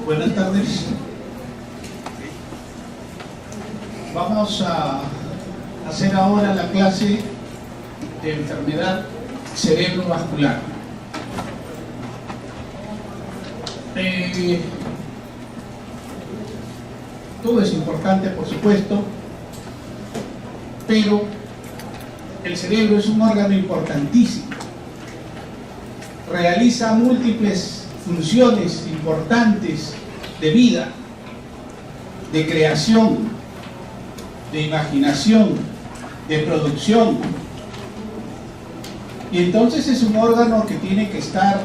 Buenas tardes. Vamos a hacer ahora la clase de enfermedad cerebrovascular. Todo es importante, por supuesto, pero el cerebro es un órgano importantísimo. Realiza múltiples funciones importantes de vida, de creación, de imaginación, de producción. Y entonces es un órgano que tiene que estar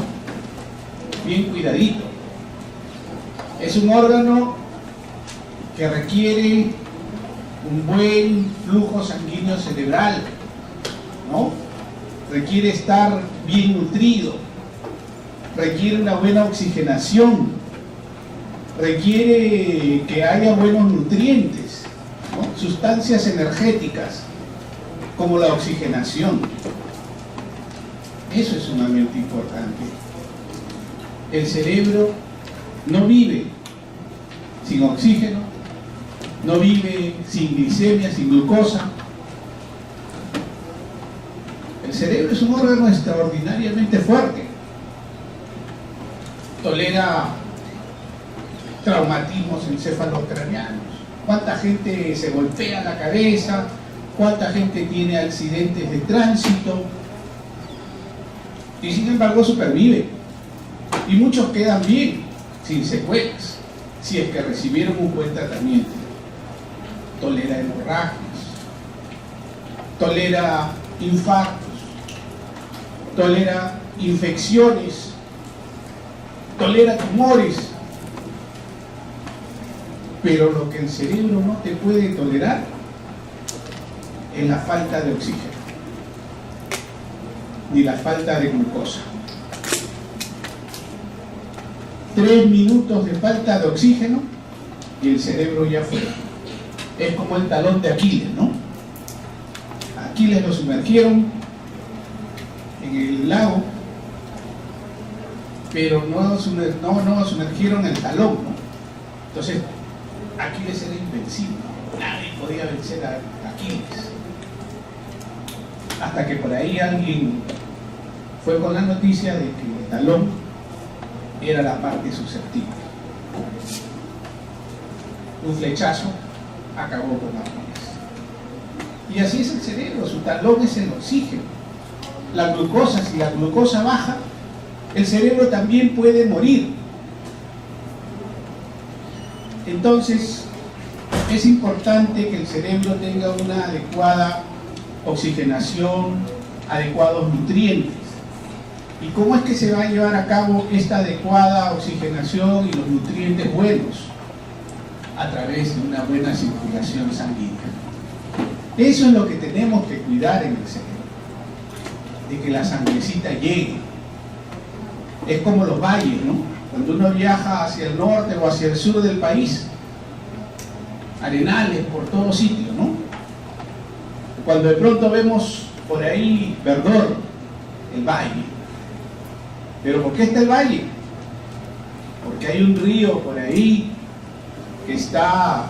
bien cuidadito. Es un órgano que requiere un buen flujo sanguíneo cerebral, ¿no? Requiere estar bien nutrido, requiere una buena oxigenación, requiere que haya buenos nutrientes, ¿no? Sustancias energéticas, como la oxigenación. Eso es sumamente importante. El cerebro no vive sin oxígeno, no vive sin glicemia, sin glucosa. El cerebro es un órgano extraordinariamente fuerte. Tolera traumatismos encefalocraneanos. ¿Cuánta gente se golpea la cabeza? ¿Cuánta gente tiene accidentes de tránsito? Y sin embargo supervive. Y muchos quedan bien, sin secuelas, si es que recibieron un buen tratamiento. Tolera hemorragias, tolera infartos, tolera infecciones, tolera tumores. Pero lo que el cerebro no te puede tolerar es la falta de oxígeno, ni la falta de glucosa. 3 minutos de falta de oxígeno y el cerebro ya fue. Es como el talón de Aquiles, ¿no? A Aquiles lo sumergieron en el lago, pero no sumergieron el talón, ¿no? Entonces, Aquiles era invencible. Nadie podía vencer a Aquiles. Hasta que por ahí alguien fue con la noticia de que el talón era la parte susceptible. Un flechazo acabó con Aquiles. Y así es el cerebro, su talón es el oxígeno. La glucosa, si la glucosa baja, el cerebro también puede morir. Entonces, es importante que el cerebro tenga una adecuada oxigenación, adecuados nutrientes. ¿Y cómo es que se va a llevar a cabo esta adecuada oxigenación y los nutrientes buenos? A través de una buena circulación sanguínea. Eso es lo que tenemos que cuidar en el cerebro, de que la sangrecita llegue. Es como los valles, ¿no? Cuando uno viaja hacia el norte o hacia el sur del país, arenales por todos sitios, ¿no? Cuando de pronto vemos por ahí verdor, el valle. ¿Pero por qué está el valle? Porque hay un río por ahí que está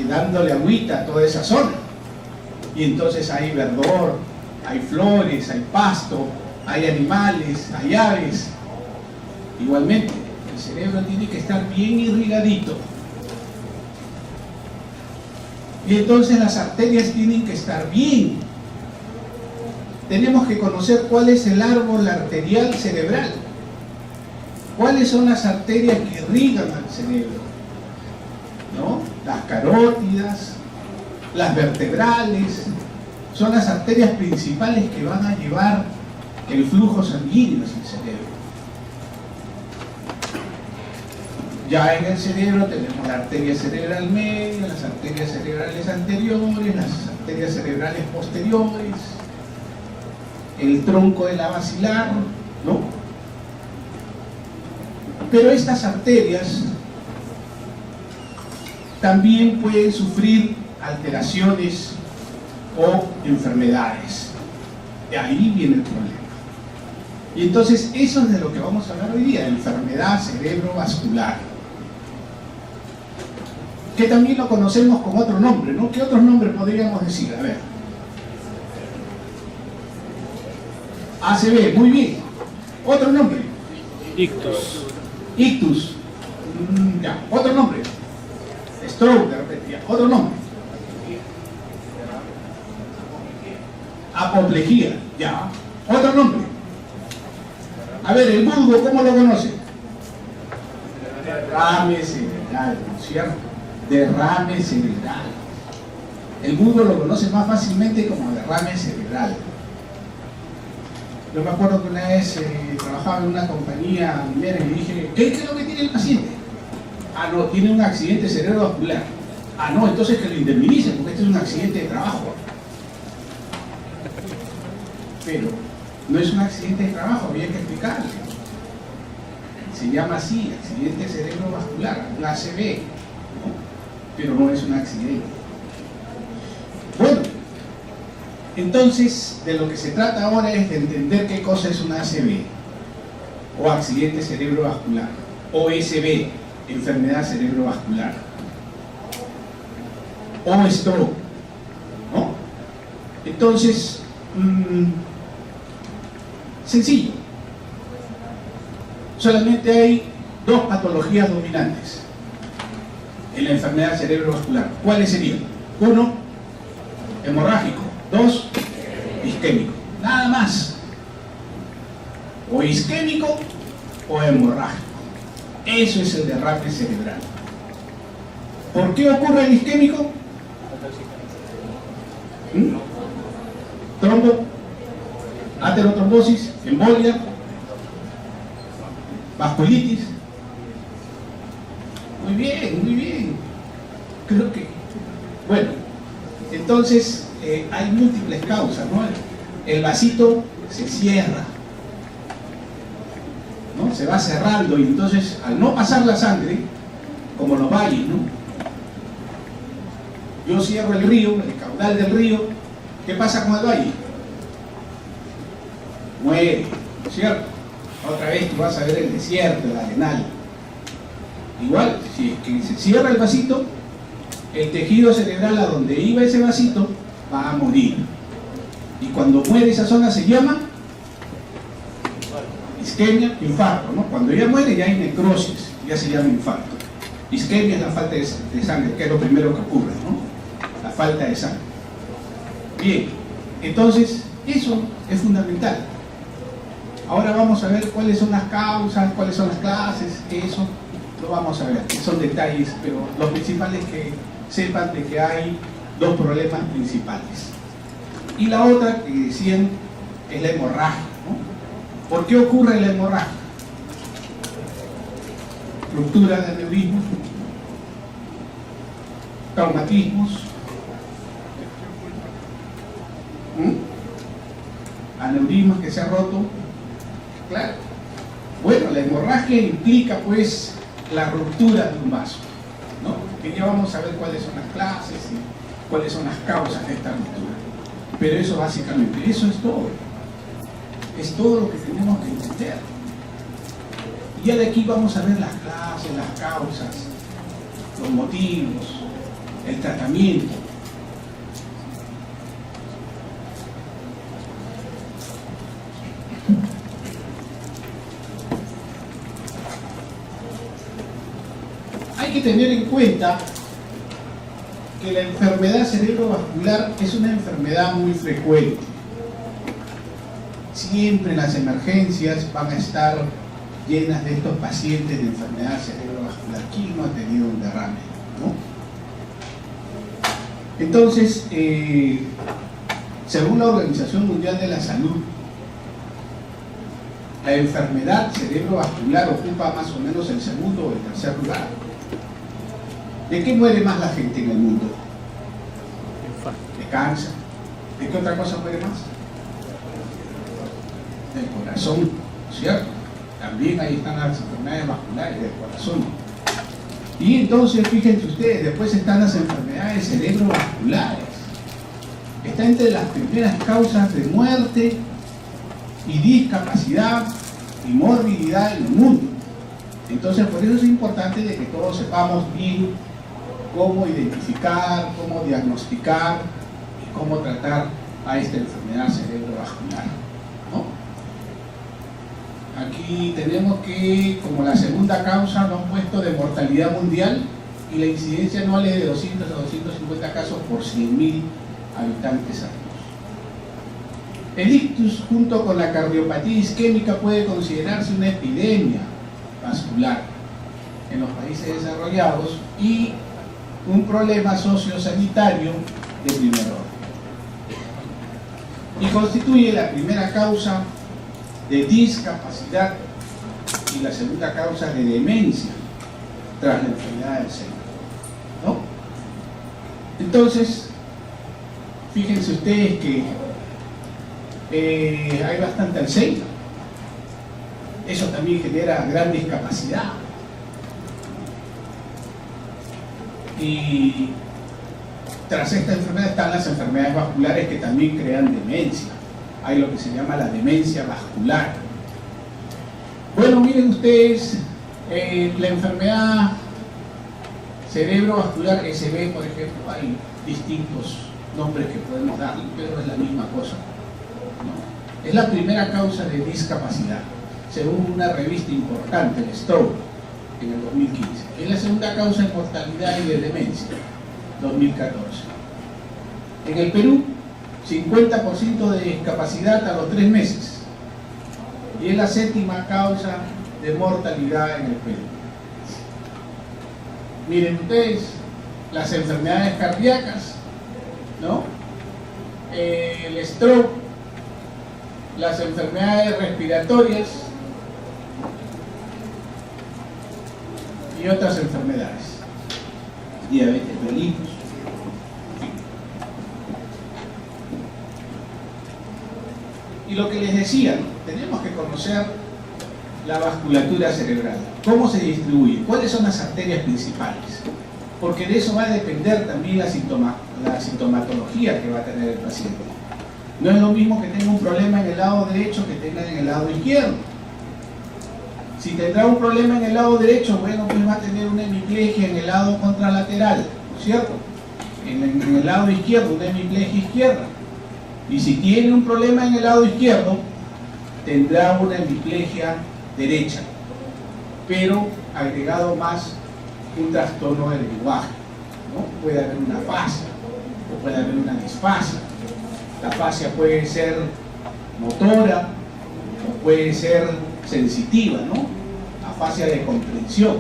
dándole agüita a toda esa zona. Y entonces hay verdor, hay flores, hay pasto, hay animales, hay aves. Igualmente, el cerebro tiene que estar bien irrigadito. Y entonces las arterias tienen que estar bien. Tenemos que conocer cuál es el árbol arterial cerebral. ¿Cuáles son las arterias que irrigan al cerebro? ¿No? Las carótidas, las vertebrales, son las arterias principales que van a llevar el flujo sanguíneo hacia el cerebro. Ya en el cerebro tenemos la arteria cerebral media, las arterias cerebrales anteriores, las arterias cerebrales posteriores, el tronco de la basilar, ¿no? Pero estas arterias también pueden sufrir alteraciones o enfermedades. De ahí viene el problema. Y entonces eso es de lo que vamos a hablar hoy día, enfermedad cerebrovascular. que también lo conocemos con otro nombre, ¿no? ¿Qué otros nombres podríamos decir? A ver. ACV, muy bien. Otro nombre. Ictus. Ictus. Ya, otro nombre. Stroke, de repente, ya. Otro nombre. Apoplejía, ya. Otro nombre. A ver, el vulgo, ¿cómo lo conoce? Derrame cerebral, ¿no es cierto? Derrame cerebral. El vulgo lo conoce más fácilmente como derrame cerebral. Yo me acuerdo que una vez trabajaba en una compañía minera y le dije, ¿qué es lo que tiene el paciente? Ah, no, tiene un accidente cerebrovascular. Ah, no, entonces que lo indemnicen, porque este es un accidente de trabajo. Pero no es un accidente de trabajo, había que explicarle. Se llama así, accidente cerebrovascular, un ACV, ¿no? Pero no es un accidente. Bueno, entonces de lo que se trata ahora es de entender qué cosa es un ACV, o accidente cerebrovascular, o SB, enfermedad cerebrovascular, o stroke, ¿no? Entonces, sencillo. Solamente hay dos patologías dominantes en la enfermedad cerebrovascular. ¿Cuáles serían? Uno, hemorrágico. Dos, isquémico. Nada más. O isquémico o hemorrágico. Eso es el derrame cerebral. ¿Por qué ocurre el isquémico? Trombo, aterotrombosis, embolia, vasculitis. Muy bien, muy bien. Creo que, bueno, entonces hay múltiples causas, ¿no? El vasito se cierra, ¿no? Se va cerrando y entonces al no pasar la sangre, como los valles, ¿no? Yo cierro el río, el caudal del río, ¿qué pasa con el valle? Muere, ¿cierto? Otra vez tú vas a ver el desierto, el arenal. Igual, si es que se cierra el vasito, el tejido cerebral a donde iba ese vasito va a morir. Y cuando muere esa zona se llama isquemia, infarto, ¿no? Cuando ya muere ya hay necrosis, ya se llama infarto. Isquemia es la falta de sangre, que es lo primero que ocurre, ¿no? La falta de sangre. Bien, entonces eso es fundamental. Ahora vamos a ver cuáles son las causas, cuáles son las clases, eso lo vamos a ver, son detalles, pero lo principal es que sepan de que hay dos problemas principales. Y la otra que decían es la hemorragia, ¿no? ¿Por qué ocurre la hemorragia? Ruptura de aneurismos, traumatismos, aneurismas que se ha roto. Claro. Bueno, la hemorragia implica pues la ruptura de un vaso, ¿no? Que ya vamos a ver cuáles son las clases y cuáles son las causas de esta ruptura. Pero eso básicamente, eso es todo. Es todo lo que tenemos que entender. Y ya de aquí vamos a ver las clases, las causas, los motivos, el tratamiento. Hay que tener en cuenta que la enfermedad cerebrovascular es una enfermedad muy frecuente. Siempre las emergencias van a estar llenas de estos pacientes de enfermedad cerebrovascular. ¿Quién no ha tenido un derrame, no? Entonces, según la Organización Mundial de la Salud, la enfermedad cerebrovascular ocupa más o menos el segundo o el tercer lugar. ¿De qué muere más la gente en el mundo? De cáncer. ¿De qué otra cosa muere más? Del corazón, ¿cierto? También ahí están las enfermedades vasculares del corazón. Y entonces, fíjense ustedes, después están las enfermedades cerebrovasculares. Está entre las primeras causas de muerte y discapacidad y morbilidad en el mundo. Entonces, por eso es importante de que todos sepamos bien cómo identificar, cómo diagnosticar y cómo tratar a esta enfermedad cerebrovascular, ¿no? Aquí tenemos que, como la segunda causa, lo han puesto de mortalidad mundial, y la incidencia anual es de 200 a 250 casos por 100.000 habitantes años. El ictus, junto con la cardiopatía isquémica, puede considerarse una epidemia vascular en los países desarrollados y un problema sociosanitario de primer orden. Y constituye la primera causa de discapacidad y la segunda causa de demencia tras la enfermedad del Alzheimer, ¿no? Entonces, fíjense ustedes que hay bastante Alzheimer. Eso también genera gran discapacidad. Y tras esta enfermedad están las enfermedades vasculares que también crean demencia. Hay lo que se llama la demencia vascular. Bueno, miren ustedes, la enfermedad cerebrovascular SB, por ejemplo, hay distintos nombres que podemos darle, pero es la misma cosa, ¿no? Es la primera causa de discapacidad, según una revista importante, el Stroke, en el 2015. Es la segunda causa de mortalidad y de demencia, 2014. En el Perú, 50% de discapacidad a los 3 meses. Y es la séptima causa de mortalidad en el Perú. Miren ustedes, las enfermedades cardíacas, ¿no? El stroke, las enfermedades respiratorias y otras enfermedades, diabetes mellitus. Y lo que les decía, ¿no? Tenemos que conocer la vasculatura cerebral, cómo se distribuye, cuáles son las arterias principales, porque de eso va a depender también la sintomatología que va a tener el paciente. No es lo mismo que tenga un problema en el lado derecho que tenga en el lado izquierdo. Si tendrá un problema en el lado derecho, bueno, pues va a tener una hemiplegia en el lado contralateral, ¿no es cierto? En el lado izquierdo, una hemiplegia izquierda. Y si tiene un problema en el lado izquierdo, tendrá una hemiplegia derecha, pero agregado más un trastorno del lenguaje, ¿no? Puede haber una afasia o puede haber una disfasia. La afasia puede ser motora o puede ser sensitiva, ¿no? Afasia de comprensión.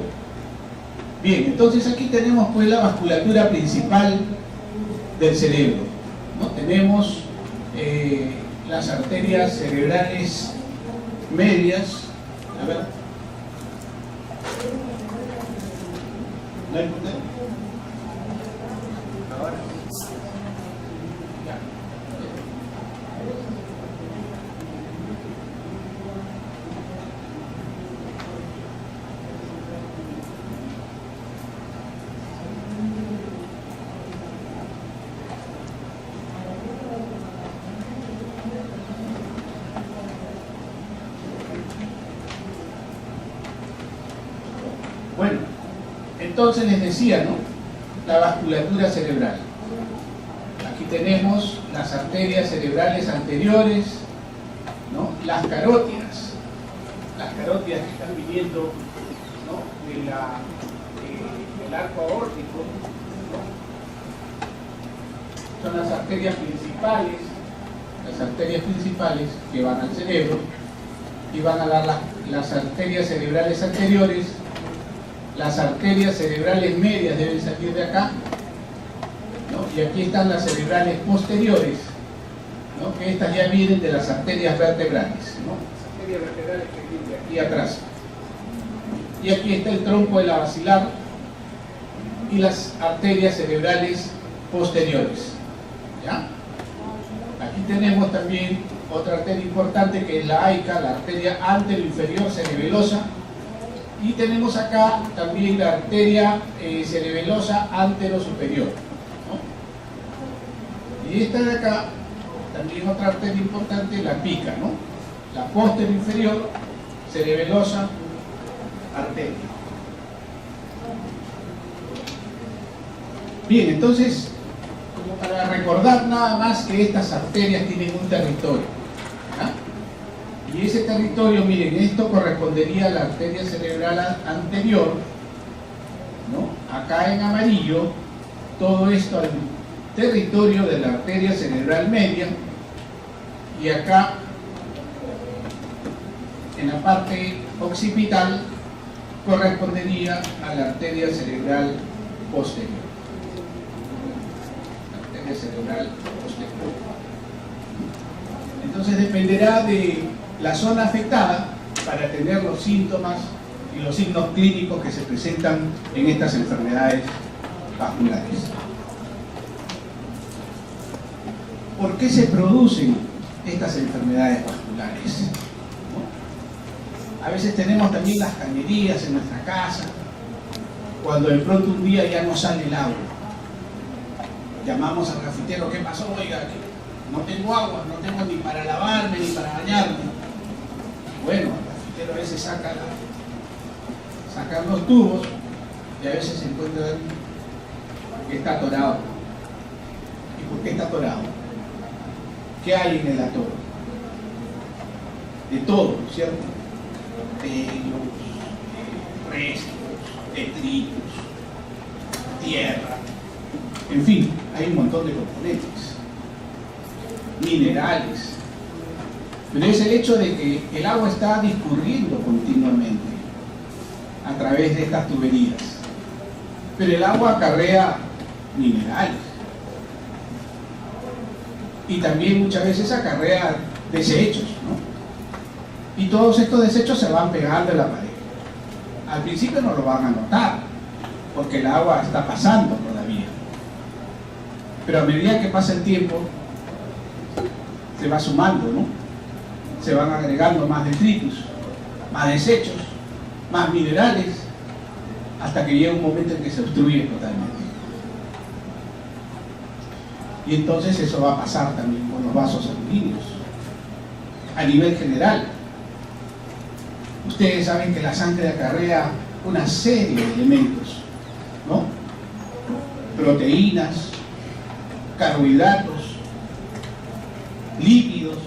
Bien, entonces aquí tenemos pues la vasculatura principal del cerebro, ¿no? Tenemos las arterias cerebrales medias. A ver, ¿no hay problema? Ahora. Ya. Bueno, entonces les decía, ¿no? La vasculatura cerebral. Aquí tenemos las arterias cerebrales anteriores, ¿no? Las carótidas que están viniendo, ¿no? del arco aórtico, ¿no? Son las arterias principales que van al cerebro y van a dar las arterias cerebrales anteriores. Las arterias cerebrales medias deben salir de acá, ¿no? Y aquí están las cerebrales posteriores, ¿no? Que estas ya vienen de las arterias vertebrales, ¿no? Las arterias vertebrales que vienen de aquí atrás. Y aquí está el tronco de la basilar y las arterias cerebrales posteriores, ¿ya? Aquí tenemos también otra arteria importante que es la AICA, la arteria anteroinferior cerebelosa. Y tenemos acá también la arteria cerebelosa anterosuperior, ¿no? Y esta de acá, también otra arteria importante, la pica, ¿no? La posterior cerebelosa arteria. Bien, entonces, como para recordar nada más que estas arterias tienen un territorio. Y ese territorio, miren, esto correspondería a la arteria cerebral anterior, ¿no? Acá en amarillo, todo esto al territorio de la arteria cerebral media, y acá en la parte occipital correspondería a la arteria cerebral posterior. La arteria cerebral posterior. Entonces dependerá de la zona afectada para tener los síntomas y los signos clínicos que se presentan en estas enfermedades vasculares. ¿Por qué se producen estas enfermedades vasculares? A veces tenemos también las cañerías en nuestra casa, cuando de pronto un día ya no sale el agua. Llamamos al cafetero, ¿qué pasó? Oiga, no tengo agua, no tengo ni para lavarme ni para bañarme. Bueno, el cafetero a veces saca los tubos y a veces se encuentra que está atorado. ¿Y por qué está atorado? ¿Qué hay en el atoro? De todo, ¿cierto? Pelos, restos, detritus, tierra, en fin, hay un montón de componentes, minerales, pero es el hecho de que el agua está discurriendo continuamente a través de estas tuberías, pero el agua acarrea minerales y también muchas veces acarrea desechos, ¿no? Y todos estos desechos se van pegando en la pared. Al principio no lo van a notar, porque el agua está pasando todavía. Pero a medida que pasa el tiempo, se va sumando, ¿no? Se van agregando más detritus, más desechos, más minerales, hasta que llega un momento en que se obstruye totalmente. Y entonces eso va a pasar también con los vasos sanguíneos, a nivel general. Ustedes saben que la sangre acarrea una serie de elementos, ¿no? Proteínas, carbohidratos, lípidos,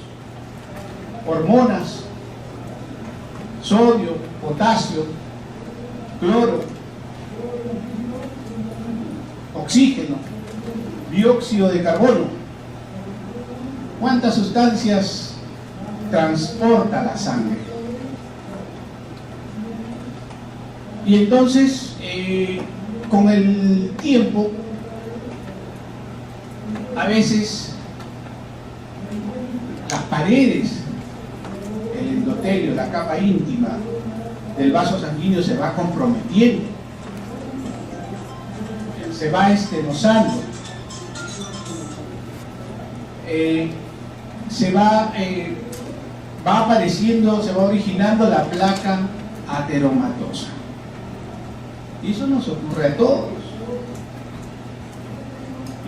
hormonas, sodio, potasio, cloro, oxígeno, dióxido de carbono. ¿Cuántas sustancias transporta la sangre? Y entonces, con el tiempo, a veces las paredes, el endotelio, la capa íntima del vaso sanguíneo se va comprometiendo, se va estenosando, va apareciendo, se va originando la placa ateromatosa. Y eso nos ocurre a todos.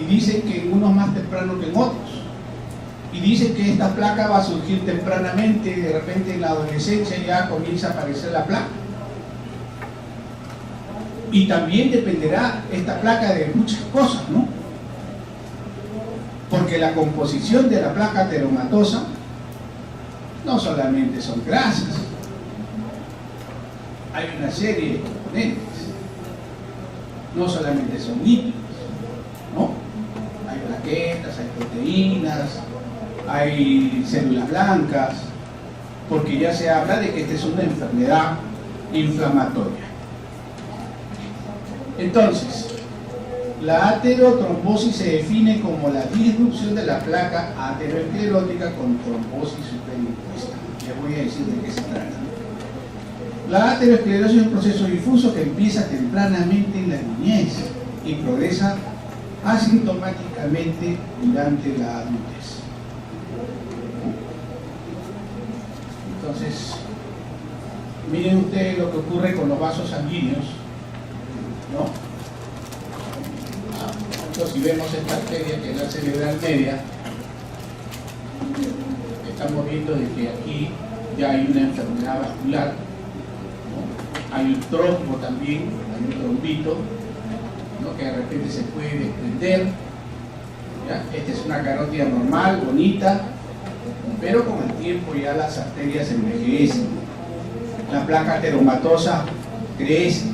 Y dicen que en unos más temprano que en otros. Y dicen que esta placa va a surgir tempranamente, de repente en la adolescencia ya comienza a aparecer la placa. Y también dependerá esta placa de muchas cosas, ¿no? Porque la composición de la placa ateromatosa no solamente son grasas, hay una serie de componentes. No solamente son lípidos, ¿no? Hay plaquetas, hay proteínas, hay células blancas, porque ya se habla de que esta es una enfermedad inflamatoria. Entonces, la aterotrombosis se define como la disrupción de la placa aterosclerótica con trombosis superimpuesta. Les voy a decir de qué se trata. La aterosclerosis es un proceso difuso que empieza tempranamente en la niñez y progresa asintomáticamente durante la adultez. Entonces, miren ustedes lo que ocurre con los vasos sanguíneos, ¿no? Entonces, si vemos esta arteria que es la cerebral media, estamos viendo de que aquí ya hay una enfermedad vascular, ¿no? Hay un trombo también, hay un trombito, ¿no? Que de repente se puede desprender. ¿Ya? Esta es una carótida normal, bonita, pero con el tiempo ya las arterias envejecen, la placa ateromatosa crece,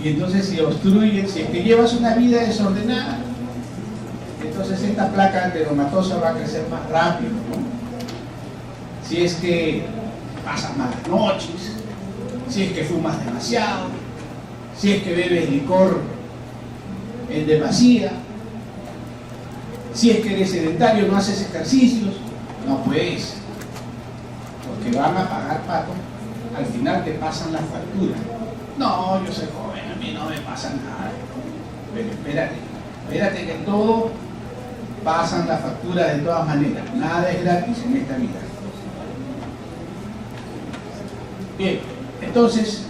y entonces si obstruye, si es que llevas una vida desordenada, entonces esta placa ateromatosa va a crecer más rápido, ¿no? Si es que pasas malas noches, si es que fumas demasiado, si es que bebes licor en demasía, si es que eres sedentario, no haces ejercicios, no puedes, porque van a pagar pato, al final te pasan la factura. No, yo soy joven, a mí no me pasa nada. Pero espérate que todo pasan la factura de todas maneras, nada es gratis en esta vida. Bien, entonces,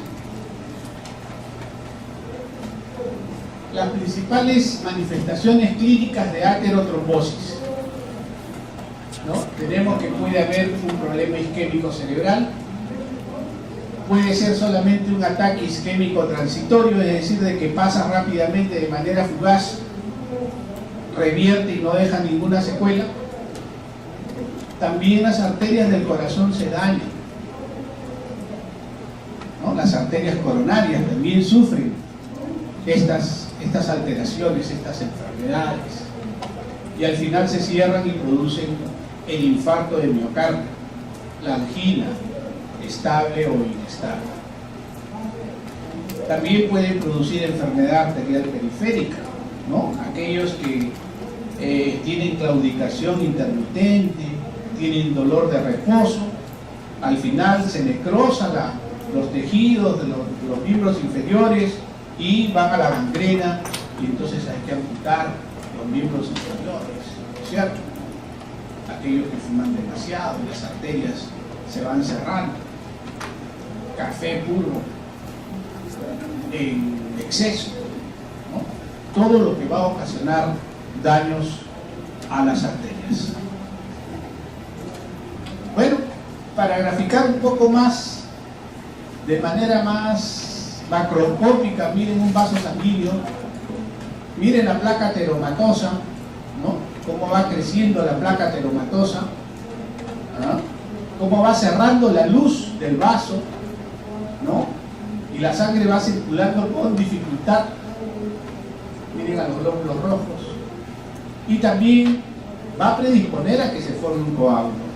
las principales manifestaciones clínicas de aterotrombosis, ¿no? Tenemos que puede haber un problema isquémico cerebral, puede ser solamente un ataque isquémico transitorio, es decir, de que pasa rápidamente de manera fugaz, revierte y no deja ninguna secuela. También las arterias del corazón se dañan, ¿no? Las arterias coronarias también sufren estas alteraciones, estas enfermedades, y al final se cierran y producen el infarto de miocardio, la angina, estable o inestable. También pueden producir enfermedad arterial periférica, ¿no? Aquellos que tienen claudicación intermitente, tienen dolor de reposo, al final se necrosan los tejidos de los miembros inferiores y van a la gangrena, y entonces hay que amputar los miembros inferiores, ¿cierto? Aquellos que fuman demasiado, las arterias se van cerrando, café puro en exceso, ¿no? Todo lo que va a ocasionar daños a las arterias. Bueno, para graficar un poco más, de manera más macroscópica, miren un vaso sanguíneo, miren la placa ateromatosa, ¿no? Cómo va creciendo la placa ateromatosa, ¿no? Cómo va cerrando la luz del vaso, ¿no? Y la sangre va circulando con dificultad. Miren a los glóbulos rojos. Y también va a predisponer a que se forme un coágulo.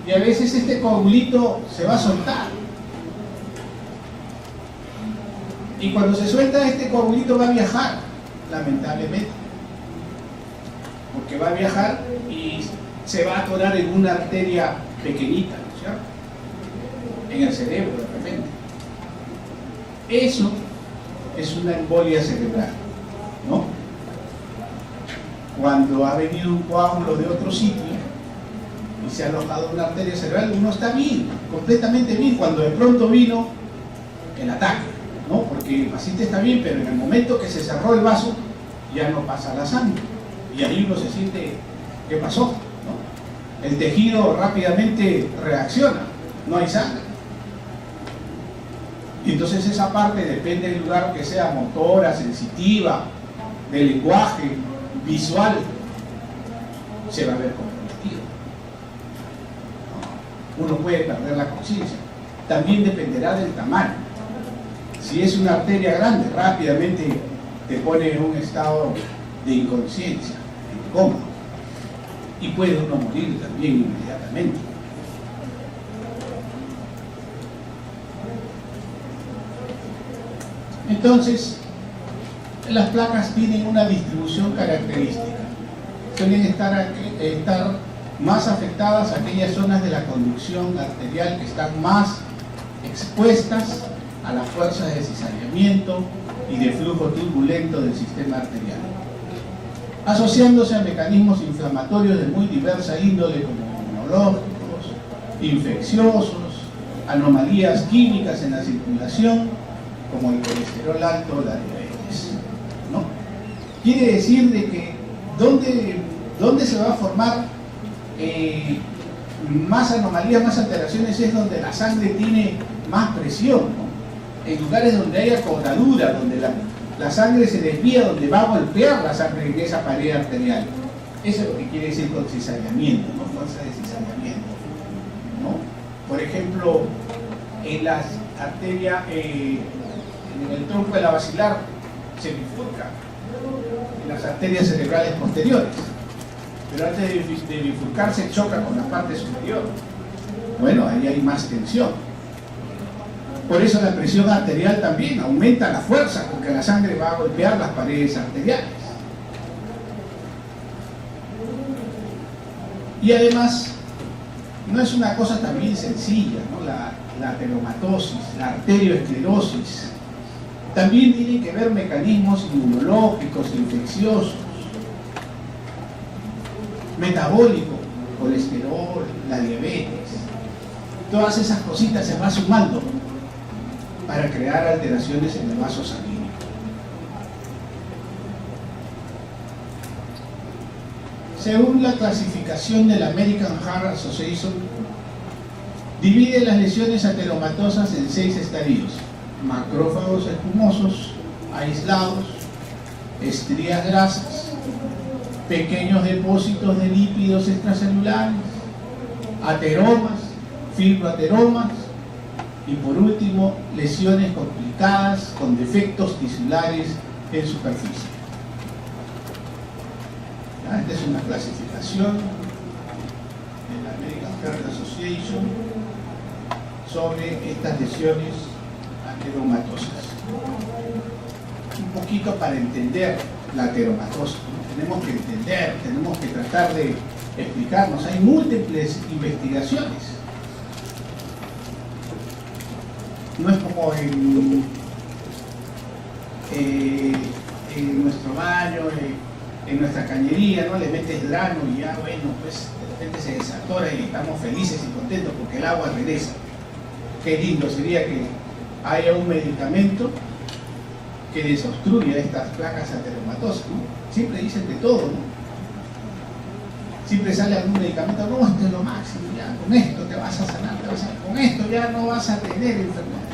Y a veces este coagulito se va a soltar. Y cuando se suelta, este coagulito va a viajar, lamentablemente. Porque va a viajar y se va a atorar en una arteria pequeñita, ¿no es cierto? En el cerebro, de repente. Eso es una embolia cerebral, ¿no? Cuando ha venido un coágulo de otro sitio y se ha alojado en una arteria cerebral, uno está bien, completamente bien, cuando de pronto vino el ataque, ¿no? Porque el paciente está bien, pero en el momento que se cerró el vaso, ya no pasa la sangre. Y ahí uno se siente, ¿qué pasó? ¿No? El tejido rápidamente reacciona, no hay sangre. Y entonces esa parte depende del lugar que sea, motora, sensitiva, de lenguaje, visual, se va a ver comprometido. Uno puede perder la conciencia. También dependerá del tamaño. Si es una arteria grande, rápidamente te pone en un estado de inconsciencia, en coma, y puede uno morir también inmediatamente. Entonces, las placas tienen una distribución característica. Suelen estar más afectadas aquellas zonas de la conducción arterial que están más expuestas a las fuerzas de cizallamiento y de flujo turbulento del sistema arterial, asociándose a mecanismos inflamatorios de muy diversa índole como inmunológicos, infecciosos, anomalías químicas en la circulación como el colesterol alto o la diabetes, ¿no? Quiere decir de que ¿dónde se va a formar más anomalías, más alteraciones? Es donde la sangre tiene más presión, ¿no? en lugares donde haya cortadura, donde la sangre se desvía, donde va a golpear la sangre en esa pared arterial. Eso es lo que quiere decir con cizallamiento, ¿no? Fuerza de cizallamiento, ¿no? Por ejemplo, en las arterias, en el tronco de la basilar se bifurca, en las arterias cerebrales posteriores, pero antes de bifurcarse choca con la parte superior. Bueno, ahí hay más tensión. Por eso la presión arterial también aumenta la fuerza, porque la sangre va a golpear las paredes arteriales. Y además, no es una cosa también sencilla, ¿no? La ateromatosis, la arterioesclerosis, también tienen que ver mecanismos inmunológicos, infecciosos, metabólicos, colesterol, la diabetes. Todas esas cositas se van sumando para crear alteraciones en el vaso sanguíneo. Según la clasificación de la American Heart Association, divide las lesiones ateromatosas en 6 estadios: macrófagos espumosos, aislados, estrías grasas, pequeños depósitos de lípidos extracelulares, ateromas, fibroateromas y por último lesiones complicadas con defectos tisulares en superficie. Esta es una clasificación de la American Heart Association sobre estas lesiones ateromatosas. Un poquito para entender la ateromatosis, ¿no? Tenemos que entender, tenemos que tratar de explicarnos. Hay múltiples investigaciones. No es como en nuestro baño, en nuestra cañería, ¿no? Le metes grano y ya, bueno, pues de repente se desatora y estamos felices y contentos porque el agua regresa. Qué lindo sería que haya un medicamento que desobstruya estas placas ateromatosas, ¿no? Siempre dicen de todo, ¿no? Siempre sale algún medicamento, no, esto es lo máximo, ya, con esto te vas a sanar, con esto ya no vas a tener enfermedades.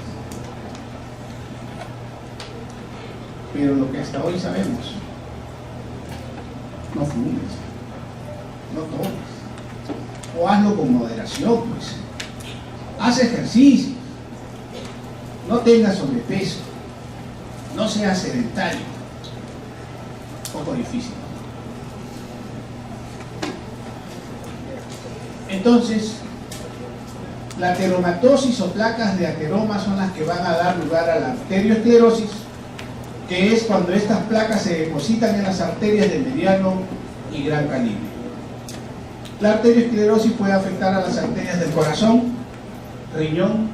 Pero lo que hasta hoy sabemos, no fumes, no tomes, o hazlo con moderación, pues. Haz ejercicio, no tengas sobrepeso, no seas sedentario. Un poco difícil. Entonces, la ateromatosis o placas de ateroma son las que van a dar lugar a la arterioesclerosis, que es cuando estas placas se depositan en las arterias de mediano y gran calibre. La arterioesclerosis puede afectar a las arterias del corazón, riñón,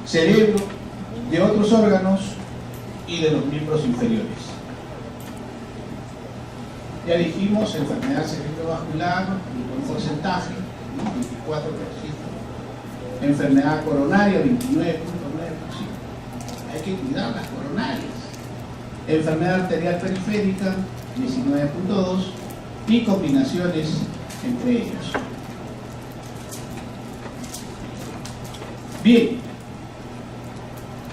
cerebro, de otros órganos y de los miembros inferiores. Ya dijimos, enfermedad cerebrovascular, un buen porcentaje, ¿no? 24%. Enfermedad coronaria, 29.9%. Hay que cuidar las coronarias. Enfermedad arterial periférica, 19.2%, y combinaciones entre ellos. Bien,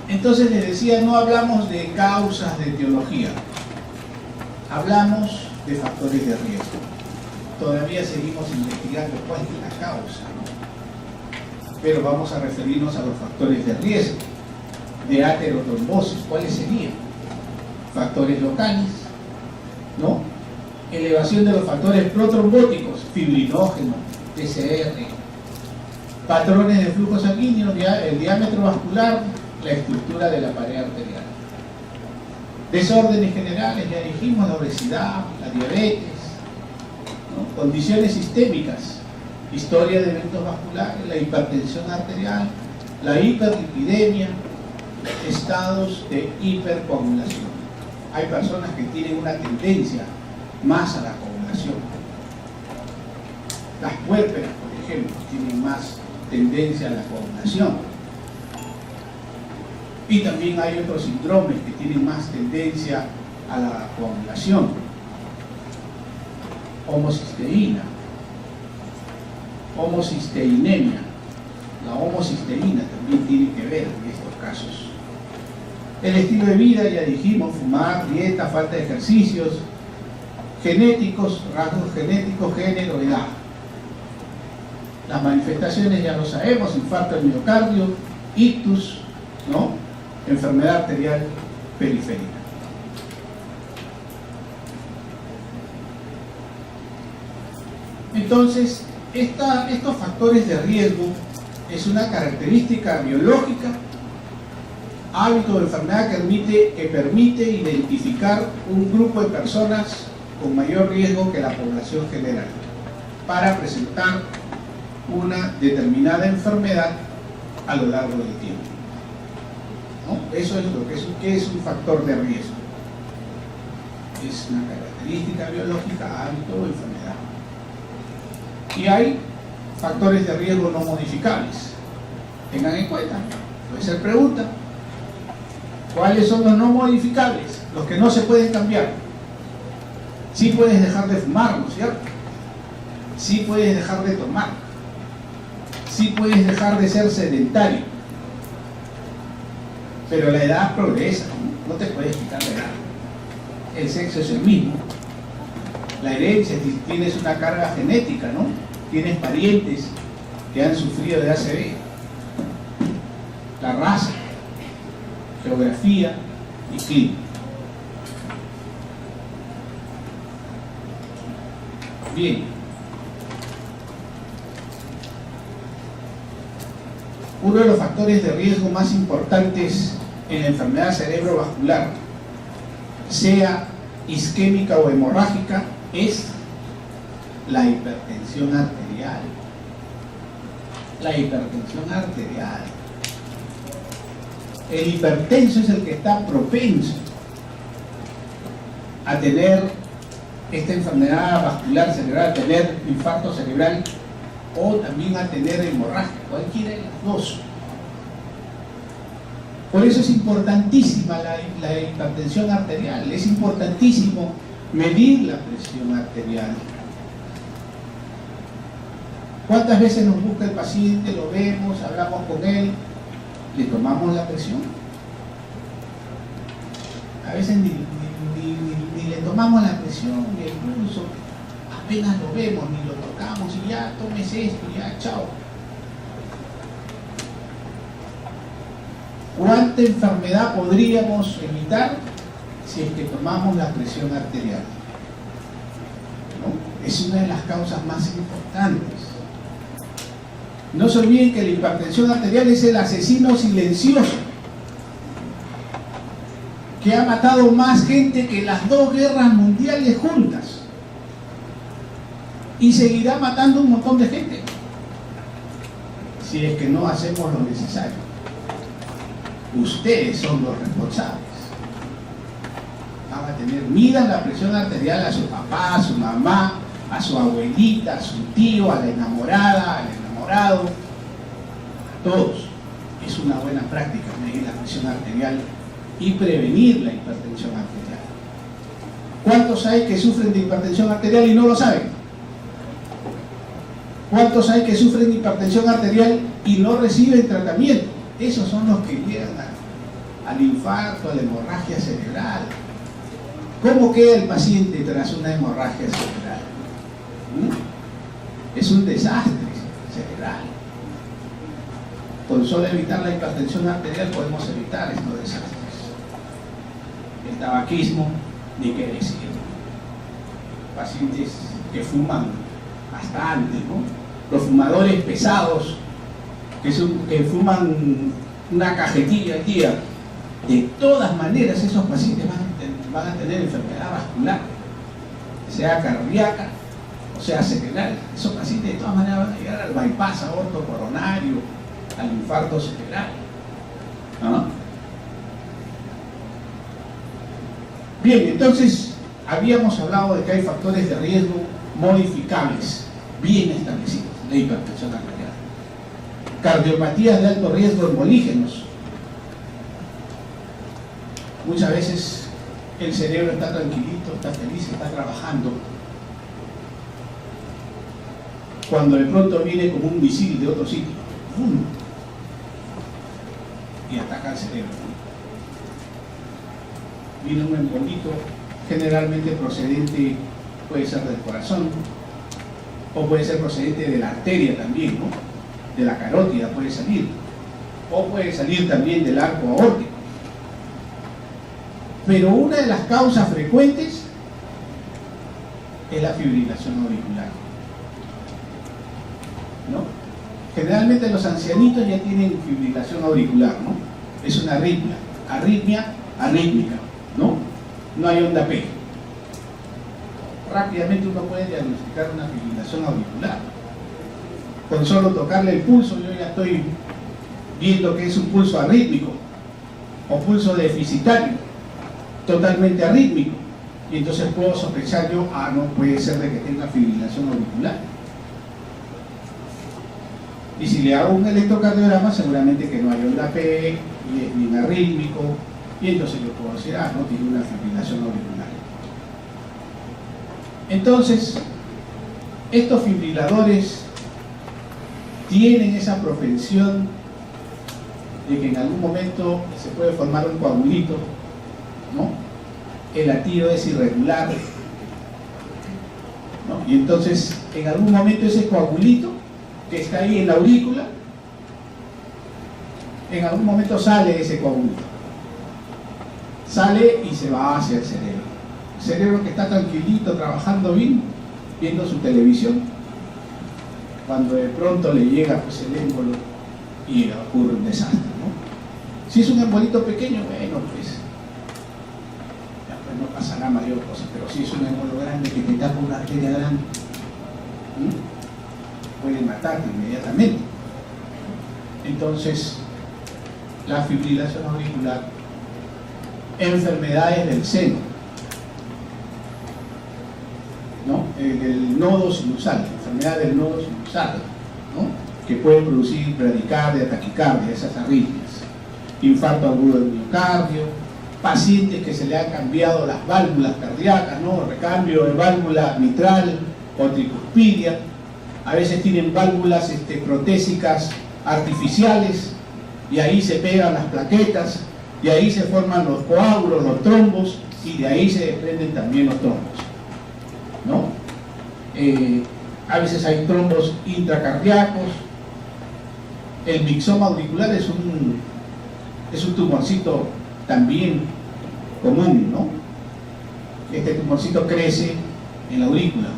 entonces les decía, no hablamos de causas de etiología, hablamos de factores de riesgo. Todavía seguimos investigando cuál es la causa, ¿no? Pero vamos a referirnos a los factores de riesgo de aterotrombosis. ¿Cuáles serían? Factores locales, ¿no? Elevación de los factores protrombóticos, fibrinógeno, PCR, patrones de flujo sanguíneo, el diámetro vascular, la estructura de la pared arterial. Desórdenes generales, ya dijimos, la obesidad, la diabetes, ¿no? Condiciones sistémicas, historia de eventos vasculares, la hipertensión arterial, la hiperlipidemia, estados de hipercoagulación. Hay personas que tienen una tendencia más a la coagulación. Las puérperas, por ejemplo, tienen más tendencia a la coagulación. Y también hay otros síndromes que tienen más tendencia a la coagulación. Homocisteína, homocisteinemia. La homocisteína también tiene que ver en estos casos El estilo de vida, ya dijimos, fumar, dieta, falta de ejercicios, genéticos, rasgos genéticos, género, edad. Las manifestaciones ya lo sabemos: infarto del miocardio, ictus, ¿no? Enfermedad arterial periférica. Entonces, estos factores de riesgo es una característica biológica, hábito de enfermedad que permite identificar un grupo de personas con mayor riesgo que la población general para presentar una determinada enfermedad a lo largo del tiempo, ¿no? Eso es lo que es un factor de riesgo. Es una característica biológica, hábito o enfermedad. Y hay factores de riesgo no modificables. Tengan en cuenta, puede ser pregunta: ¿cuáles son los no modificables? Los que no se pueden cambiar. Sí puedes dejar de fumar, ¿no es cierto? Sí puedes dejar de tomar. Sí puedes dejar de ser sedentario. Pero la edad progresa, ¿no? No te puedes quitar la edad. El sexo es el mismo. La herencia, si tienes una carga genética, ¿no? Tienes parientes que han sufrido de ACV. La raza, geografía y clima. Bien. Uno de los factores de riesgo más importantes en la enfermedad cerebrovascular, sea isquémica o hemorrágica, es la hipertensión arterial. La hipertensión arterial. El hipertenso es el que está propenso a tener esta enfermedad vascular cerebral, a tener infarto cerebral o también a tener hemorragia, cualquiera de las dos. Por eso es importantísima la hipertensión arterial. Es importantísimo medir la presión arterial. ¿Cuántas veces nos busca el paciente? Lo vemos, hablamos con él, le tomamos la presión. A veces ni le tomamos la presión, ni el pulso, apenas lo vemos, ni lo tocamos y ya, tómese esto, ya, chao. ¿Cuánta enfermedad podríamos evitar si es que tomamos la presión arterial? ¿No? Es una de las causas más importantes. No se olviden que la hipertensión arterial es el asesino silencioso que ha matado más gente que las 2 guerras mundiales juntas y seguirá matando un montón de gente si es que no hacemos lo necesario. Ustedes son los responsables. Van a tener, midan la presión arterial a su papá, a su mamá, a su abuelita, a su tío, a la enamorada, al enamorado, a todos. Es una buena práctica medir la presión arterial y prevenir la hipertensión arterial. ¿Cuántos hay que sufren de hipertensión arterial y no lo saben? ¿Cuántos hay que sufren de hipertensión arterial y no reciben tratamiento? Esos son los que llegan al infarto, a la hemorragia cerebral. ¿Cómo queda el paciente tras una hemorragia cerebral? Es un desastre cerebral. Con solo evitar la hipertensión arterial podemos evitar estos desastres. El tabaquismo, ni qué decir. Pacientes que fuman bastante, ¿no? Los fumadores pesados, que fuman una cajetilla al día, de todas maneras esos pacientes van a tener enfermedad vascular, sea cardíaca o sea cerebral. Esos pacientes de todas maneras van a llegar al bypass aorto coronario, al infarto cerebral, ¿no? Bien, entonces habíamos hablado de que hay factores de riesgo modificables, bien establecidos, la hipertensión arterial. Cardiopatías de alto riesgo embolígenos. Muchas veces el cerebro está tranquilito, está feliz, está trabajando, cuando de pronto viene como un misil de otro sitio, ¡pum!, y ataca al cerebro. viene un embolito, generalmente procedente, puede ser del corazón, o puede ser procedente de la arteria también, ¿no? De la carótida puede salir, o puede salir también del arco aórtico. Pero una de las causas frecuentes es la fibrilación auricular, ¿no? Generalmente los ancianitos ya tienen fibrilación auricular, ¿no? Es una arritmia arrítmica, ¿no? No hay onda P. Rápidamente uno puede diagnosticar una fibrilación auricular. Con solo tocarle el pulso yo ya estoy viendo que es un pulso arrítmico o pulso deficitario, totalmente arrítmico, y entonces puedo sospechar yo, no puede ser de que tenga fibrilación auricular. Y si le hago un electrocardiograma, seguramente que no hay onda P, y es bien arrítmico, y entonces yo puedo decir, no tiene una fibrilación auricular. Entonces, estos fibriladores tienen esa propensión de que en algún momento se puede formar un coagulito, ¿no? El latido es irregular, ¿no? Y entonces en algún momento ese coagulito que está ahí en la aurícula, en algún momento sale ese coagulito, sale y se va hacia el cerebro. El cerebro que está tranquilito, trabajando bien, viendo su televisión, cuando de pronto le llega pues el émbolo y ocurre un desastre, ¿no? Si es un embolito pequeño, bueno, pues no pasará mayor cosa, pero si es un émbolo grande que te tapa una arteria grande, puede matarte inmediatamente. Entonces, la fibrilación auricular, enfermedades del seno, ¿no? Del nodo sinusal, enfermedad del nodo sinusal, ¿no? Que puede producir bradicardia, taquicardia, esas arritmias, infarto agudo del miocardio, pacientes que se le han cambiado las válvulas cardíacas, ¿no? Recambio de válvula mitral o tricuspidia, a veces tienen válvulas protésicas artificiales y ahí se pegan las plaquetas y ahí se forman los coágulos, los trombos, y de ahí se desprenden también los trombos, ¿no? A veces hay trombos intracardíacos. El mixoma auricular es un tumorcito también común, ¿no? Este tumorcito crece en la aurícula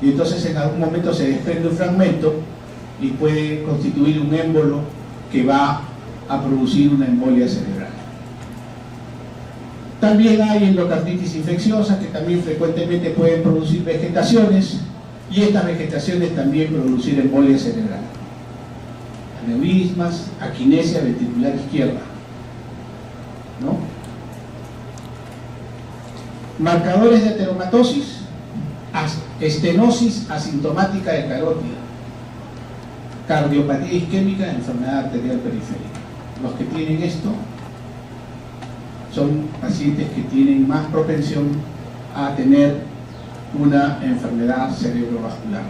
y entonces en algún momento se desprende un fragmento y puede constituir un émbolo que va a producir una embolia cerebral. También hay endocarditis infecciosas que también frecuentemente pueden producir vegetaciones, y estas vegetaciones también producir embolia cerebral. Aneurismas, aquinesia ventricular izquierda, ¿no? Marcadores de ateromatosis, estenosis asintomática de carótida, cardiopatía isquémica, enfermedad arterial periférica. Los que tienen esto son pacientes que tienen más propensión a tener una enfermedad cerebrovascular,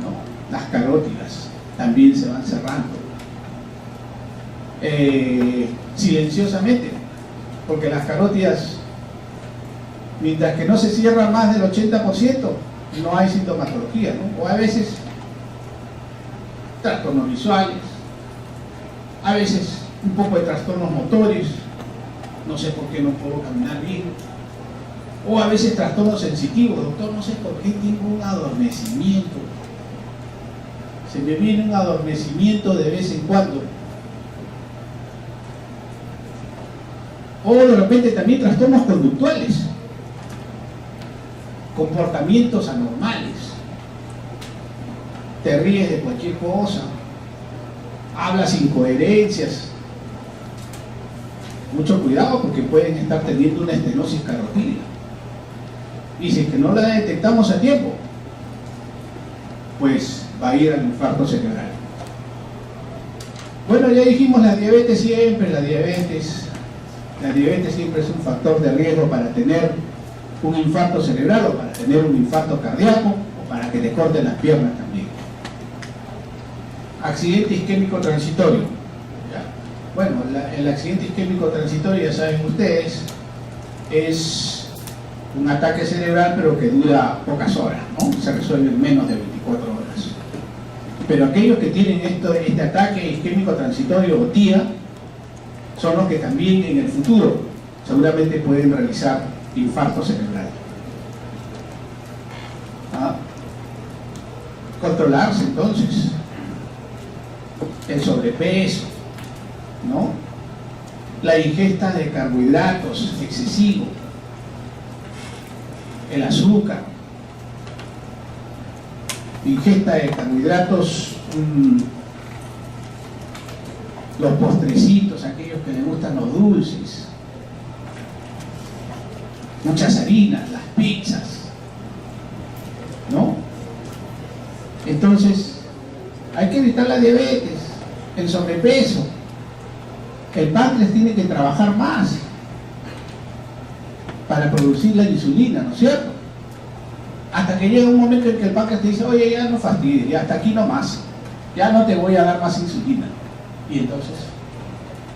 ¿no? Las carótidas también se van cerrando silenciosamente, porque las carótidas, mientras que no se cierran más del 80%, no hay sintomatología, ¿no? O a veces trastornos visuales, a veces un poco de trastornos motores, no sé por qué no puedo caminar bien, o a veces trastornos sensitivos, doctor, no sé por qué tengo un adormecimiento, se me viene un adormecimiento de vez en cuando, o de repente también trastornos conductuales, comportamientos anormales, te ríes de cualquier cosa, hablas incoherencias. Mucho cuidado porque pueden estar teniendo una estenosis carotídea. Y si es que no la detectamos a tiempo, pues va a ir al infarto cerebral. Bueno, ya dijimos la diabetes siempre, la diabetes siempre es un factor de riesgo para tener un infarto cerebral o para tener un infarto cardíaco o para que te corten las piernas también. Accidente isquémico transitorio. ¿Ya? Bueno, el accidente isquémico transitorio, ya saben ustedes, es un ataque cerebral pero que dura pocas horas, ¿no? Se resuelve en menos de 24 horas. Pero aquellos que tienen este ataque isquémico transitorio o TIA son los que también en el futuro seguramente pueden realizar infarto cerebral. ¿Ah? Controlarse entonces el sobrepeso, ¿no? La ingesta de carbohidratos excesivo, el azúcar, ingesta de carbohidratos, los postrecitos, aquellos que les gustan los dulces, muchas harinas, las pizzas, ¿no? Entonces, hay que evitar la diabetes, el sobrepeso. El páncreas tiene que trabajar más para producir la insulina, ¿no es cierto? Hasta que llega un momento en que el páncreas te dice, oye, ya no fastidies, ya hasta aquí no más, ya no te voy a dar más insulina. Y entonces,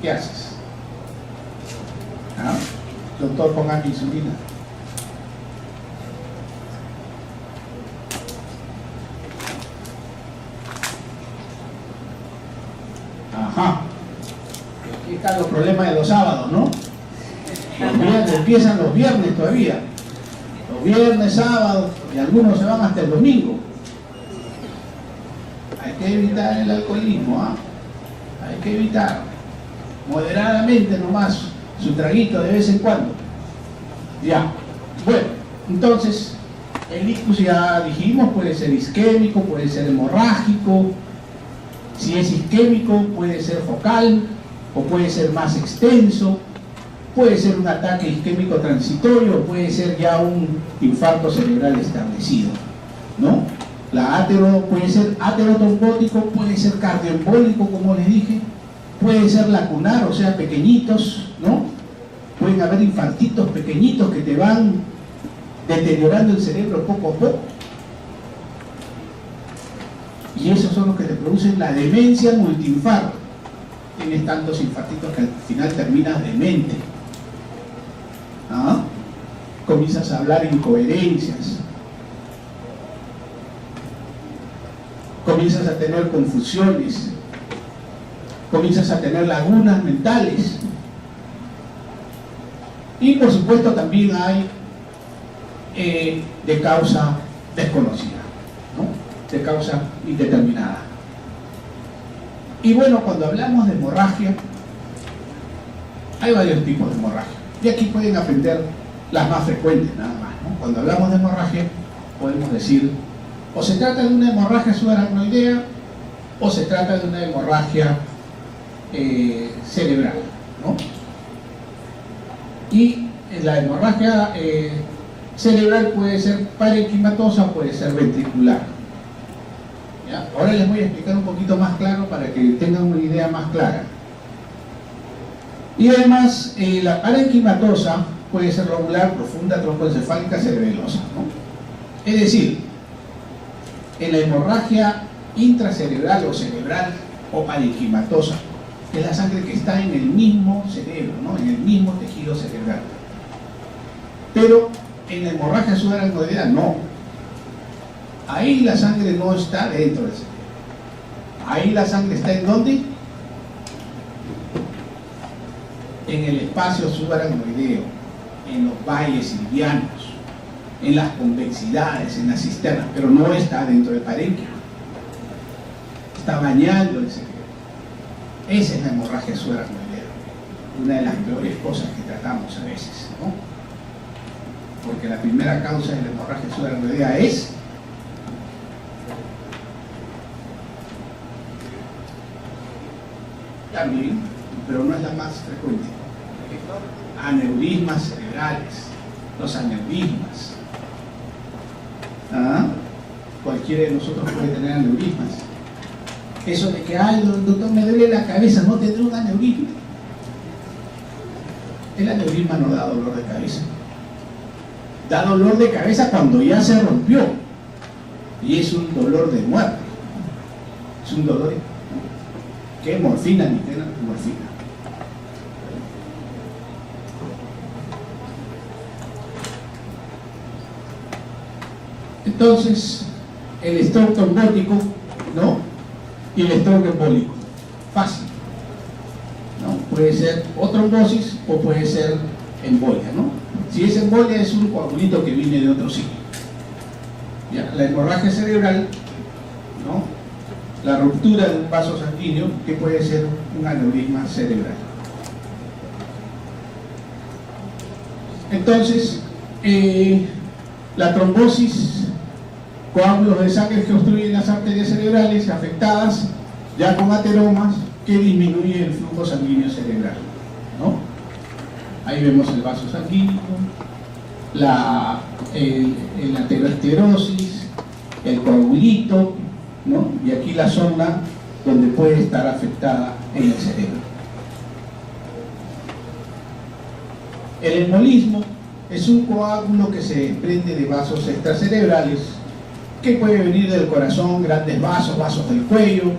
¿qué haces? ¿Ah? Doctor, pongan insulina. Ajá. Aquí están los problemas de los sábados, ¿no? Los viernes, empiezan los viernes todavía. Los viernes, sábados, y algunos se van hasta el domingo. Hay que evitar el alcoholismo, ¿ah? Hay que evitar. Moderadamente nomás, su traguito de vez en cuando. Ya. Bueno, entonces, el ictus ya dijimos, puede ser isquémico, puede ser hemorrágico. Si es isquémico, puede ser focal o puede ser más extenso, puede ser un ataque isquémico transitorio, puede ser ya un infarto cerebral establecido, ¿no? Puede ser aterotrombótico, puede ser cardioembólico, como les dije, puede ser lacunar, o sea, pequeñitos, ¿no? Pueden haber infartitos pequeñitos que te van deteriorando el cerebro poco a poco. Y esos son los que te producen la demencia multiinfarto. Tienes tantos infartitos que al final terminas demente. ¿Ah? Comienzas a hablar incoherencias. Comienzas a tener confusiones. Comienzas a tener lagunas mentales. Y por supuesto también hay de causa desconocida, ¿no? De causa indeterminada. Y bueno, cuando hablamos de hemorragia, hay varios tipos de hemorragia. Y aquí pueden aprender las más frecuentes nada más, ¿no? Cuando hablamos de hemorragia, podemos decir, o se trata de una hemorragia subaracnoidea, o se trata de una hemorragia cerebral, ¿no? Y la hemorragia cerebral puede ser parenquimatosa, puede ser ventricular. ¿Ya? Ahora les voy a explicar un poquito más claro para que tengan una idea más clara. Y además, la parenquimatosa puede ser lobular, profunda, tromboencefálica, cerebelosa, ¿no? Es decir, en la hemorragia intracerebral o cerebral o parenquimatosa, que es la sangre que está en el mismo cerebro, ¿no? En el mismo tejido cerebral. Pero en la hemorragia subaracnoidea no. Ahí la sangre no está dentro del cerebro. Ahí la sangre está ¿en dónde? En el espacio subaracnoideo, en los valles silianos, en las convexidades, en las cisternas, pero no está dentro del parénquima. Está bañando el cerebro. Esa es la hemorragia subaracnoidea, una de las peores cosas que tratamos a veces, ¿no? Porque la primera causa de la hemorragia subaracnoidea es también, pero no es la más frecuente, aneurismas cerebrales, los aneurismas. ¿Ah? Cualquiera de nosotros puede tener aneurismas. Eso de que, ay, doctor, me duele la cabeza, no tendré un aneurisma. El aneurisma no da dolor de cabeza. Da dolor de cabeza cuando ya se rompió. Y es un dolor de muerte. Es un dolor que morfina ni que morfina. Entonces, el stroke trombótico, ¿no? Y el stroke embólico. Fácil, ¿no? Puede ser o trombosis o puede ser embolia, ¿no? Si es embolia, es un coagulito que viene de otro sitio. Ya, la hemorragia cerebral, ¿no? La ruptura de un vaso sanguíneo, que puede ser un aneurisma cerebral. Entonces, la trombosis, coágulos de sangre que obstruyen las arterias cerebrales afectadas, ya con ateromas, que disminuye el flujo sanguíneo cerebral, ¿no? Ahí vemos el vaso sanguíneo, la aterosclerosis, el coagulito, ¿no? Y aquí la zona donde puede estar afectada en el cerebro. El embolismo es un coágulo que se desprende de vasos extracerebrales que puede venir del corazón, grandes vasos, vasos del cuello,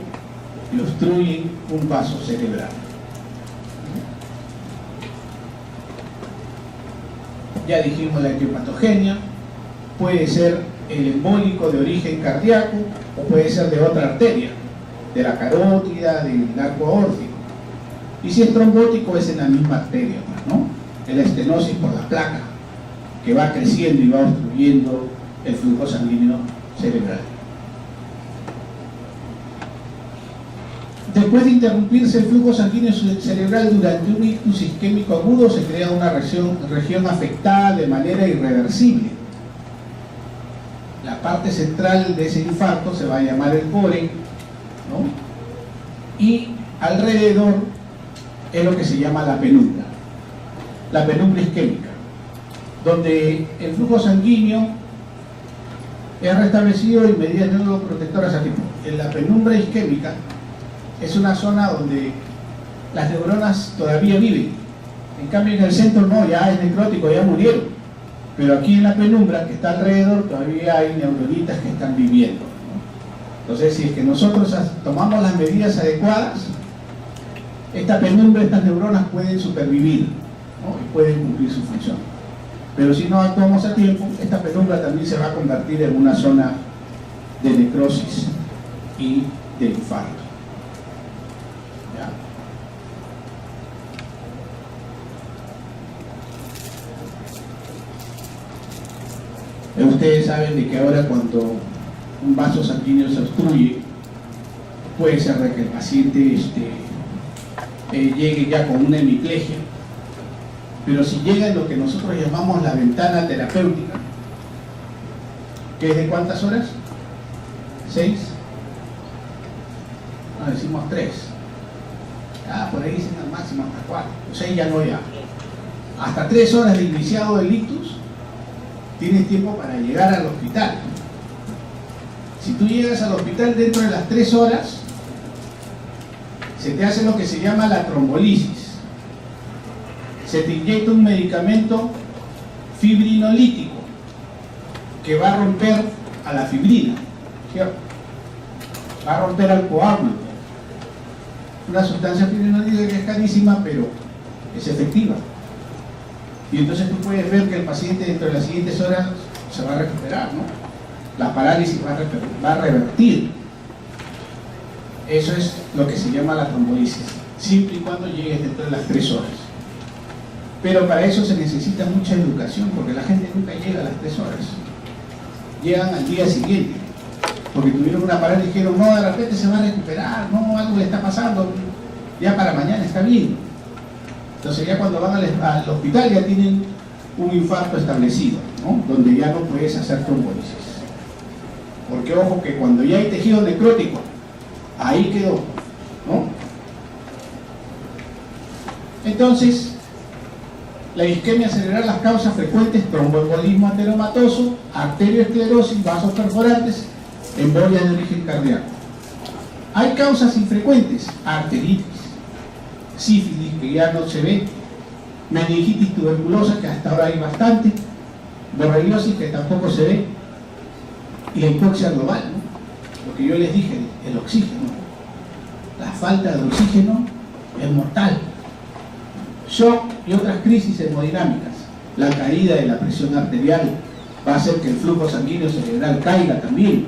y obstruyen un vaso cerebral. Ya dijimos la etiopatogenia, puede ser el embólico de origen cardíaco o puede ser de otra arteria, de la carótida, del arco aórtico. Y si es trombótico es en la misma arteria, ¿no? Es la estenosis por la placa, que va creciendo y va obstruyendo el flujo sanguíneo cerebral. Después de interrumpirse el flujo sanguíneo cerebral durante un ictus isquémico agudo, se crea una región afectada de manera irreversible. La parte central de ese infarto se va a llamar el core, ¿no? Y alrededor es lo que se llama la penumbra isquémica, donde el flujo sanguíneo es restablecido y medidas neuroprotectoras a tiempo. En la penumbra isquémica es una zona donde las neuronas todavía viven. En cambio en el centro no, ya es necrótico, ya murieron. Pero aquí en la penumbra que está alrededor todavía hay neuronitas que están viviendo, ¿no? Entonces, si es que nosotros tomamos las medidas adecuadas, esta penumbra, estas neuronas pueden supervivir, ¿no? Y pueden cumplir su función. Pero si no actuamos a tiempo, esta penumbra también se va a convertir en una zona de necrosis y de infarto. Ustedes saben de que ahora cuando un vaso sanguíneo se obstruye, puede ser de que el paciente llegue ya con una hemiplegia, pero si llega en lo que nosotros llamamos la ventana terapéutica, que es de ¿cuántas horas? 6, no, decimos 3, por ahí dicen al máximo hasta 4, 6 ya no, ya hasta 3 horas de iniciado del ictus tienes tiempo para llegar al hospital. Si tú llegas al hospital dentro de las 3 horas, se te hace lo que se llama la trombolisis. Se te inyecta un medicamento fibrinolítico que va a romper a la fibrina, ¿cierto? Va a romper al coágulo. Una sustancia fibrinolítica que es carísima, pero es efectiva. Y entonces tú puedes ver que el paciente dentro de las siguientes horas se va a recuperar, ¿no? La parálisis va a revertir. Eso es lo que se llama la trombolisis, siempre y cuando llegues dentro de las 3 horas. Pero para eso se necesita mucha educación, porque la gente nunca llega a las 3 horas. Llegan al día siguiente, porque tuvieron una parálisis y dijeron, no, de repente se va a recuperar, no, algo le está pasando, ya para mañana está bien. Entonces ya cuando van al hospital ya tienen un infarto establecido, ¿no? Donde ya no puedes hacer trombolisis. Porque ojo que cuando ya hay tejido necrótico, ahí quedó, ¿no? Entonces, la isquemia cerebral, las causas frecuentes: tromboembolismo ateromatoso, arterioesclerosis, vasos perforantes, embolia de origen cardíaco. Hay causas infrecuentes: arteritis, sífilis, que ya no se ve, meningitis tuberculosa, que hasta ahora hay bastante, borreliosis, que tampoco se ve, y la hipoxia global, ¿no? Lo que yo les dije, el oxígeno, la falta de oxígeno es mortal. Shock y otras crisis hemodinámicas, la caída de la presión arterial, va a hacer que el flujo sanguíneo cerebral caiga también.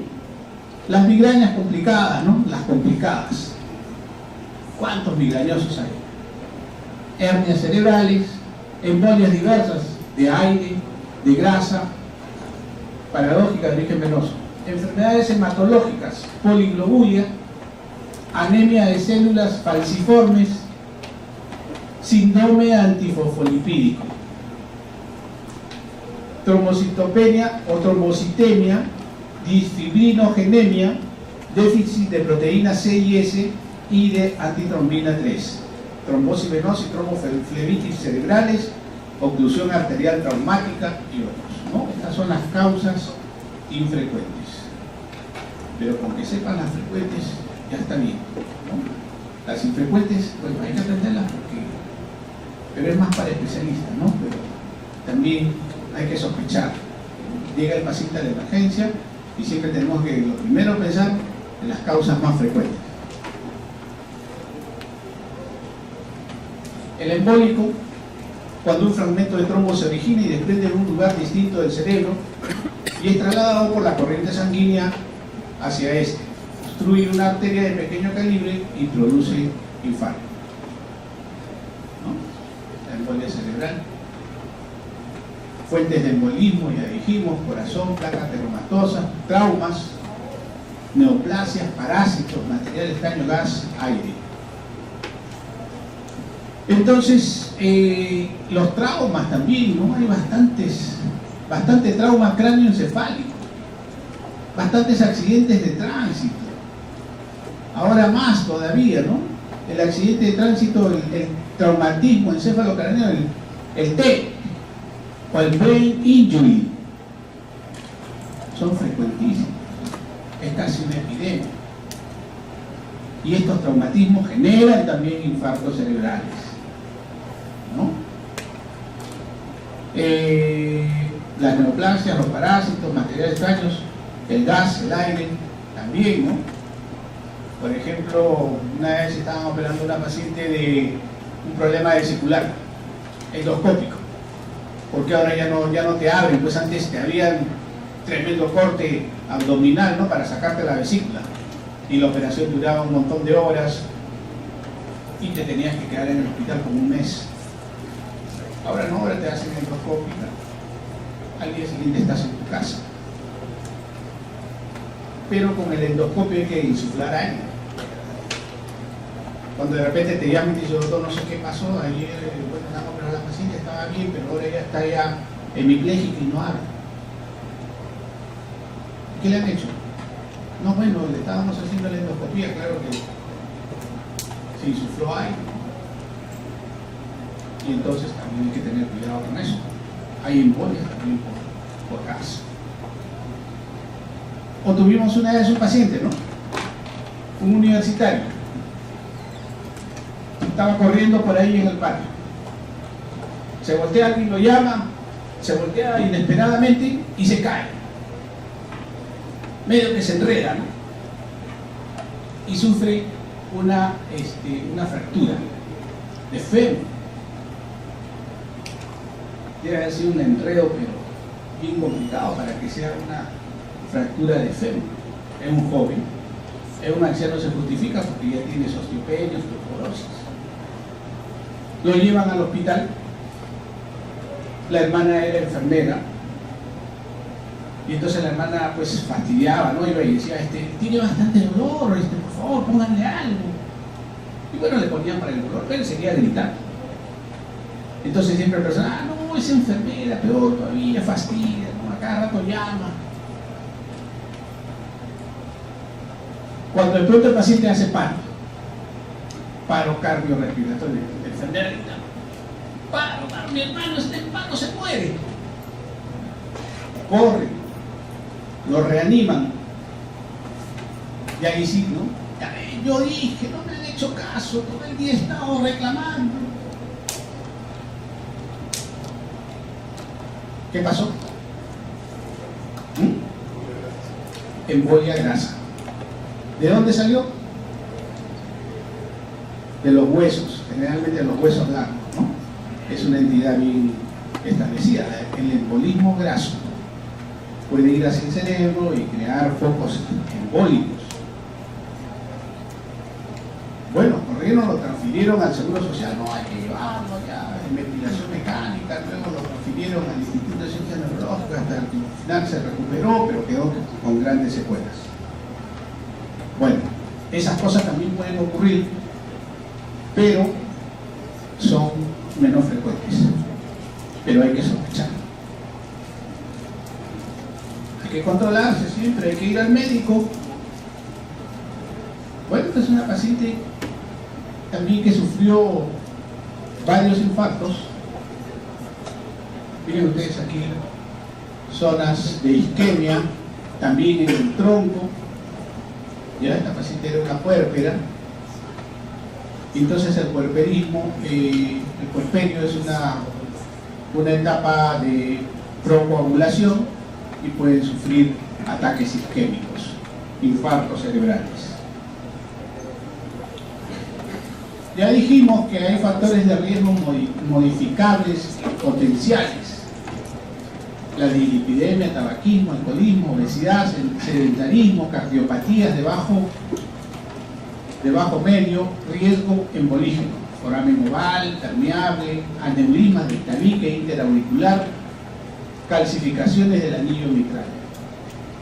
Las migrañas complicadas, ¿no? Las complicadas. ¿Cuántos migrañosos hay? Hernias cerebrales, embolias diversas de aire, de grasa, paradójica de origen venoso, enfermedades hematológicas, poliglobulia, anemia de células falciformes, síndrome antifosfolipídico, trombocitopenia o trombocitemia, disfibrinogenemia, déficit de proteína C y S y de antitrombina 3, trombosis venosa y tromboflebitis cerebrales, oclusión arterial traumática y otros, ¿no? Estas son las causas infrecuentes. Pero con que sepan las frecuentes ya está bien, ¿no? Las infrecuentes, bueno, hay que aprenderlas pero es más para especialistas, ¿no? Pero también hay que sospechar. Llega el paciente a la emergencia y siempre tenemos que lo primero pensar en las causas más frecuentes. El embólico, cuando un fragmento de trombo se origina y desprende en un lugar distinto del cerebro y es trasladado por la corriente sanguínea hacia este, obstruye una arteria de pequeño calibre y produce infarto, ¿no? La embolia cerebral. Fuentes de embolismo, ya dijimos: corazón, placas reumatosa, traumas, neoplasias, parásitos, material extraño, gas, aire. Entonces, los traumas también, ¿no? Hay bastante trauma cráneoencefálico, bastantes accidentes de tránsito. Ahora más todavía, ¿no? El accidente de tránsito, el traumatismo encefalocraneal, el T, o el brain injury, son frecuentísimos. Es casi una epidemia. Y estos traumatismos generan también infartos cerebrales, ¿no? Las neoplasias, los parásitos, materiales extraños, el gas, el aire, también, ¿no? Por ejemplo, una vez estaban operando a una paciente de un problema vesicular endoscópico, porque ahora ya no te abren, pues antes te habían tremendo corte abdominal, ¿no? Para sacarte la vesícula, y la operación duraba un montón de horas y te tenías que quedar en el hospital como un mes. Ahora no, ahora te hacen endoscópica, al día siguiente estás en tu casa. Pero con el endoscopio hay que insuflar aire. Cuando de repente te llaman y te dicen: doctor, no sé qué pasó, ayer, bueno, pero la paciente estaba bien, pero ahora ya está ya hemipléjica y no habla. ¿Qué le han hecho? No, bueno, le estábamos haciendo la endoscopía, claro que se insufló aire. Y entonces también hay que tener cuidado con eso. Hay embolias también por gas. O tuvimos una vez un paciente, ¿no? Un universitario. Estaba corriendo por ahí en el parque. Se voltea, alguien lo llama, se voltea inesperadamente y se cae. Medio que se enreda, ¿no? Y sufre una fractura de fémur. Debe haber sido un enredo, pero bien complicado para que sea una fractura de fémur. Es un joven. Es un anciano, se justifica porque ya tiene osteopenia, osteoporosis. Lo llevan al hospital. La hermana era enfermera. Y entonces la hermana pues fastidiaba, ¿no? Iba y decía: tiene bastante dolor, por favor, pónganle algo. Y bueno, le ponían para el dolor, pero él seguía gritando. Entonces siempre el personal: no, es enfermera, peor todavía, fastidia, ¿no? A cada rato llama. Cuando de pronto el paciente hace paro cardiorrespiratorio, la enfermera grita: paro, mi hermano está en paro, se muere. Corre, lo reaniman. Y ahí sí, ¿no? Yo dije, no me han hecho caso, todo el día he estado reclamando. ¿Qué pasó? Embolia grasa. ¿De dónde salió? De los huesos, generalmente de los huesos largos, ¿no? Es una entidad bien establecida, el embolismo graso. puede ir hacia el cerebro y crear focos embólicos. Bueno, Correa lo transfirieron al Seguro Social, no hay que llevarlo ya en ventilación mecánica, luego lo transfirieron al Instituto de Ciencias Neurológicas, hasta que al final se recuperó, pero quedó con grandes secuelas. Bueno, esas cosas también pueden ocurrir, pero son menos frecuentes, pero hay que sospechar. Hay que controlarse siempre, hay que ir al médico. Bueno, esta es una paciente también que sufrió varios infartos. Miren ustedes aquí, zonas de isquemia, también en el tronco. Ya esta paciente era una puérpera. Entonces el puerperismo, el puerperio es una etapa de procoagulación y pueden sufrir ataques isquémicos, infartos cerebrales. Ya dijimos que hay factores de riesgo modificables potenciales: la dislipidemia, tabaquismo, alcoholismo, obesidad, sedentarismo, cardiopatías de bajo medio riesgo embolígeno, foramen oval, permeable, aneurismas del tabique interauricular, calcificaciones del anillo mitral.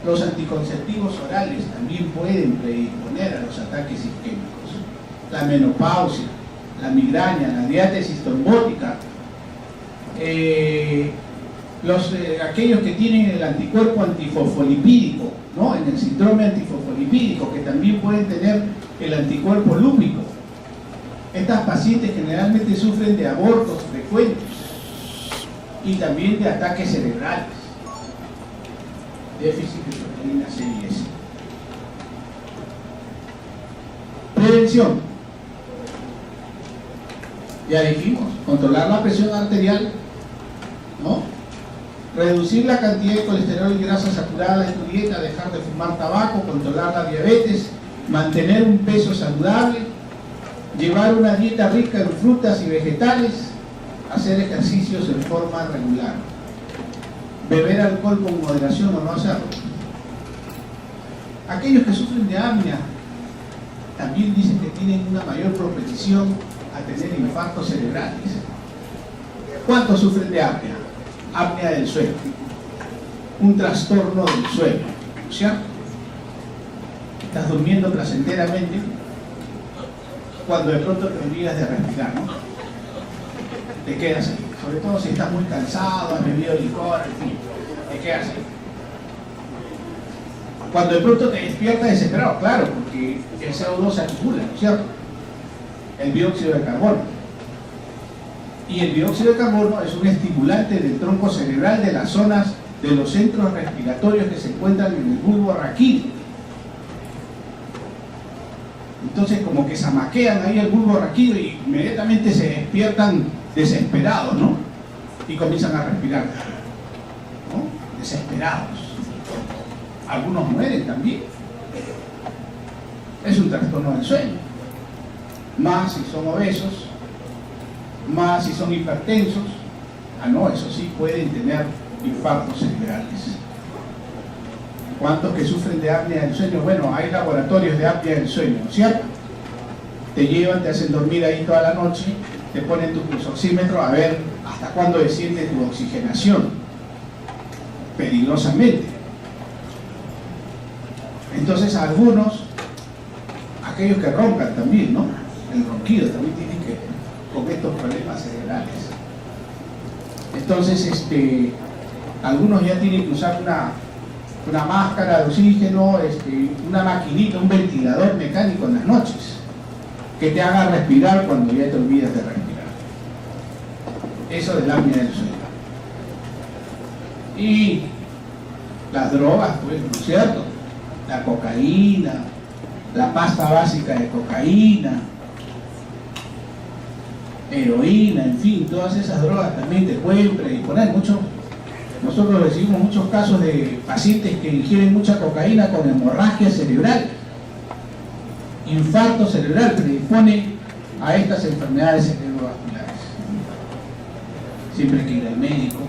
Los anticonceptivos orales también pueden predisponer a los ataques isquémicos. La menopausia, la migraña, la diátesis trombótica, aquellos que tienen el anticuerpo antifosfolipídico, ¿no? En el síndrome antifosfolipídico, que también pueden tener el anticuerpo lúpico. Estas pacientes generalmente sufren de abortos frecuentes y también de ataques cerebrales, déficit de proteína C y S. Prevención. Ya dijimos, controlar la presión arterial, ¿no? Reducir la cantidad de colesterol y grasa saturada en tu dieta, dejar de fumar tabaco, controlar la diabetes, mantener un peso saludable, llevar una dieta rica en frutas y vegetales, hacer ejercicios en forma regular, beber alcohol con moderación o no hacerlo. Aquellos que sufren de apnea también dicen que tienen una mayor propensión a tener infartos cerebrales. ¿Cuántos sufren de apnea? Apnea del sueño, un trastorno del sueño, ¿cierto? Estás durmiendo placenteramente cuando de pronto te olvidas de respirar, ¿no? Te quedas ahí, sobre todo si estás muy cansado, has bebido licor, en fin, te quedas ahí. Cuando de pronto te despiertas desesperado, claro, porque el CO2 se acumula, ¿no es cierto? El dióxido de carbono. Y el dióxido de carbono es un estimulante del tronco cerebral de las zonas de los centros respiratorios que se encuentran en el bulbo raquídeo. Entonces como que zamaquean ahí el bulbo raquídeo y inmediatamente se despiertan desesperados, ¿no? Y comienzan a respirar, ¿no? Desesperados. Algunos mueren también. Es un trastorno del sueño. Más si son obesos, más si son hipertensos. No, eso sí, pueden tener infartos cerebrales. ¿Cuántos que sufren de apnea del sueño? Bueno, hay laboratorios de apnea del sueño, ¿no es cierto? Te llevan, te hacen dormir ahí toda la noche, te ponen tu pulsoxímetro a ver hasta cuándo desciende tu oxigenación, peligrosamente. Entonces algunos, aquellos que roncan también, ¿no? El ronquido también tiene que ver con estos problemas cerebrales. Entonces, algunos ya tienen que usar una máscara de oxígeno, una maquinita, un ventilador mecánico en las noches, que te haga respirar cuando ya te olvidas de respirar. Eso del apnea del sueño. Y las drogas, pues, ¿no es cierto? La cocaína, la pasta básica de cocaína, heroína, en fin, todas esas drogas también te pueden predisponer mucho. Nosotros recibimos muchos casos de pacientes que ingieren mucha cocaína con hemorragia cerebral, infarto cerebral, predispone a estas enfermedades cerebrovasculares. Siempre hay que ir al médico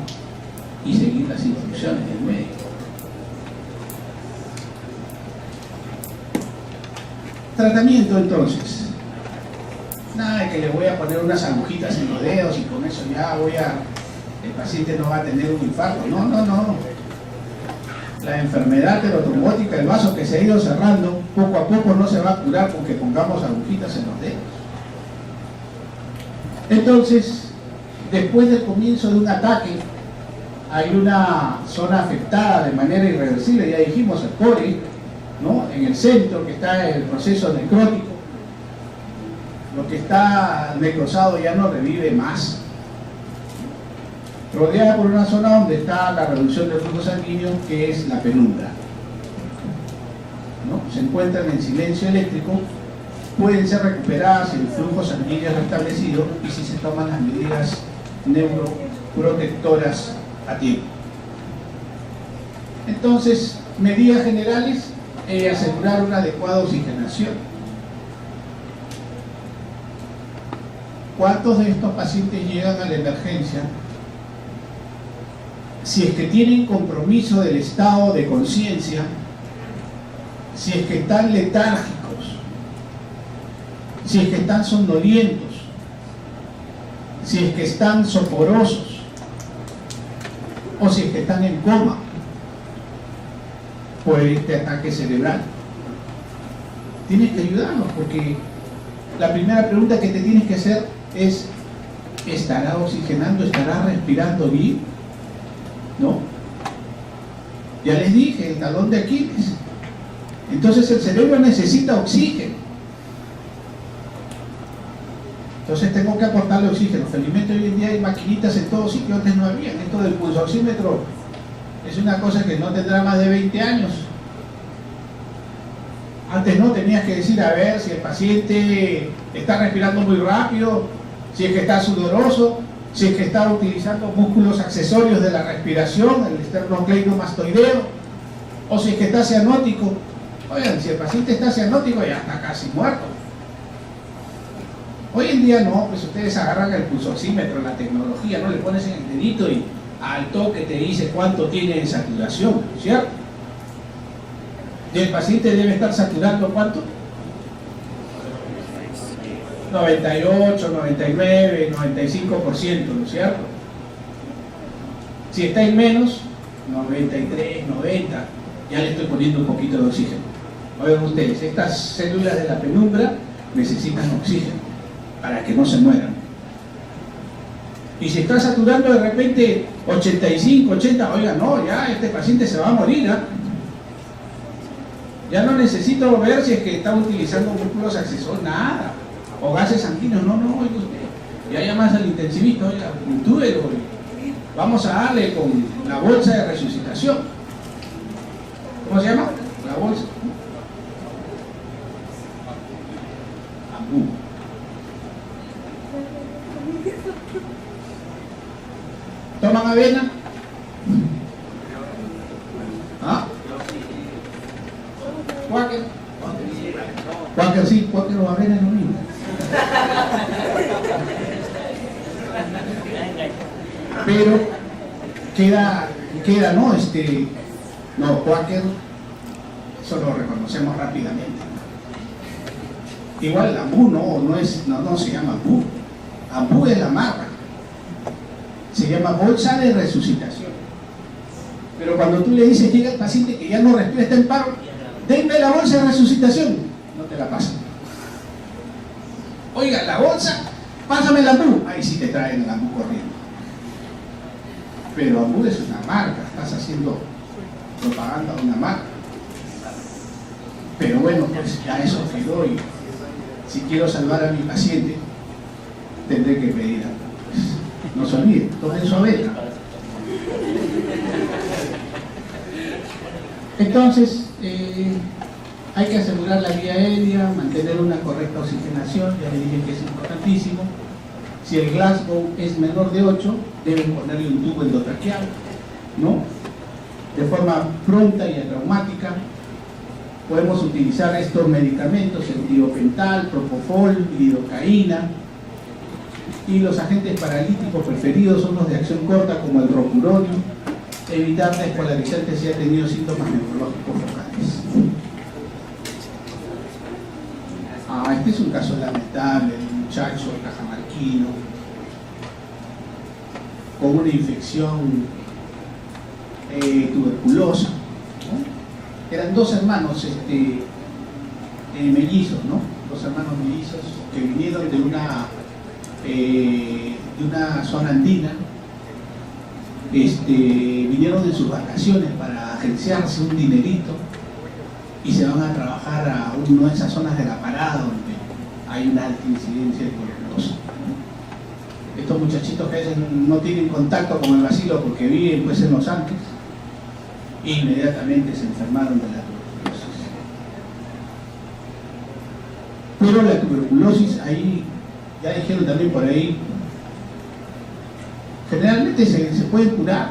y seguir las instrucciones del médico. Tratamiento entonces. Nada de que le voy a poner unas agujitas en los dedos y con eso ya el paciente no va a tener un infarto. No, no, no. La enfermedad aterotrombótica del vaso que se ha ido cerrando, poco a poco no se va a curar con que pongamos agujitas en los dedos. Entonces, después del comienzo de un ataque, hay una zona afectada de manera irreversible, ya dijimos, el core, ¿no? En el centro, que está el proceso necrótico. Lo que está necrosado ya no revive más. Rodeada por una zona donde está la reducción del flujo sanguíneo, que es la penumbra, ¿no? Se encuentran en silencio eléctrico, pueden ser recuperadas si el flujo sanguíneo es restablecido y si se toman las medidas neuroprotectoras a tiempo. Entonces, medidas generales, asegurar una adecuada oxigenación. ¿Cuántos de estos pacientes llegan a la emergencia si es que tienen compromiso del estado de conciencia, si es que están letárgicos, si es que están somnolientos, si es que están soporosos o si es que están en coma por este ataque cerebral? Tienes que ayudarlos, porque la primera pregunta que te tienes que hacer es: ¿estará oxigenando? ¿Estará respirando bien? ¿No? Ya les dije, el talón de Aquiles. Entonces el cerebro necesita oxígeno. Entonces tengo que aportarle oxígeno. Felizmente hoy en día hay maquinitas en todos sitios, antes no había. Esto del pulsoxímetro es una cosa que no tendrá más de 20 años. Antes no, tenías que decir a ver si el paciente está respirando muy rápido, si es que está sudoroso, si es que está utilizando músculos accesorios de la respiración, el esternocleidomastoideo, o si es que está cianótico. Oigan, si el paciente está cianótico ya está casi muerto. Hoy en día no, pues ustedes agarran el pulsoxímetro, la tecnología, no le pones en el dedito y al toque te dice cuánto tiene de saturación, ¿cierto? Y el paciente debe estar saturando ¿cuánto? 98, 99, 95%, ¿no es cierto? Si está en menos, 93, 90, ya le estoy poniendo un poquito de oxígeno. Oigan ustedes, estas células de la penumbra necesitan oxígeno para que no se mueran. Y si está saturando de repente 85, 80, oigan, no, ya este paciente se va a morir, ¿eh? Ya no necesito ver si es que está utilizando músculos accesorios, nada, o gases sanguíneos, no, oiga usted, ya llamas al intensivista, oiga, intúbelo, vamos a darle con la bolsa de resucitación. ¿Cómo se llama? La bolsa. Ambú. ¿Toman avena? ¿Ah? Quaker. Quaker sí, Quaker o avena es lo mismo. Pero queda no, no, Quaker, eso lo reconocemos rápidamente. Igual Ambú no se llama Ambú. Ambú es la marca. Se llama bolsa de resucitación. Pero cuando tú le dices, llega el paciente que ya no respira, está en paro, denme la bolsa de resucitación, no te la pasan. Oiga, la bolsa, pásame el Ambú. Ahí sí te traen el Ambú corriendo. Pero Ambú es una marca, estás haciendo propaganda de una marca. Pero bueno, pues ya eso quedó, y si quiero salvar a mi paciente, tendré que pedir algo. No se olviden, tomen su avena. Entonces, hay que asegurar la vía aérea, mantener una correcta oxigenación, ya le dije que es importantísimo. Si el Glasgow es menor de 8, deben ponerle un tubo endotraqueal, ¿no? De forma pronta y atraumática. Podemos utilizar estos medicamentos, el tiopental, propofol, lidocaína. Y los agentes paralíticos preferidos son los de acción corta, como el rocuronio. Evitar despolarizantes si ha tenido síntomas neurológicos focales. Este es un caso lamentable de un muchacho de cajamarquino con una infección tuberculosa, ¿no? Eran dos hermanos mellizos, ¿no? Dos hermanos mellizos que vinieron de una zona andina. Vinieron en sus vacaciones para agenciarse un dinerito y se van a trabajar a una de esas zonas de la parada donde hay una alta incidencia de tuberculosis. Estos muchachitos que a veces no tienen contacto con el vacilo porque viven pues en los Andes, inmediatamente se enfermaron de la tuberculosis. Pero la tuberculosis, ahí, ya dijeron también por ahí, generalmente se puede curar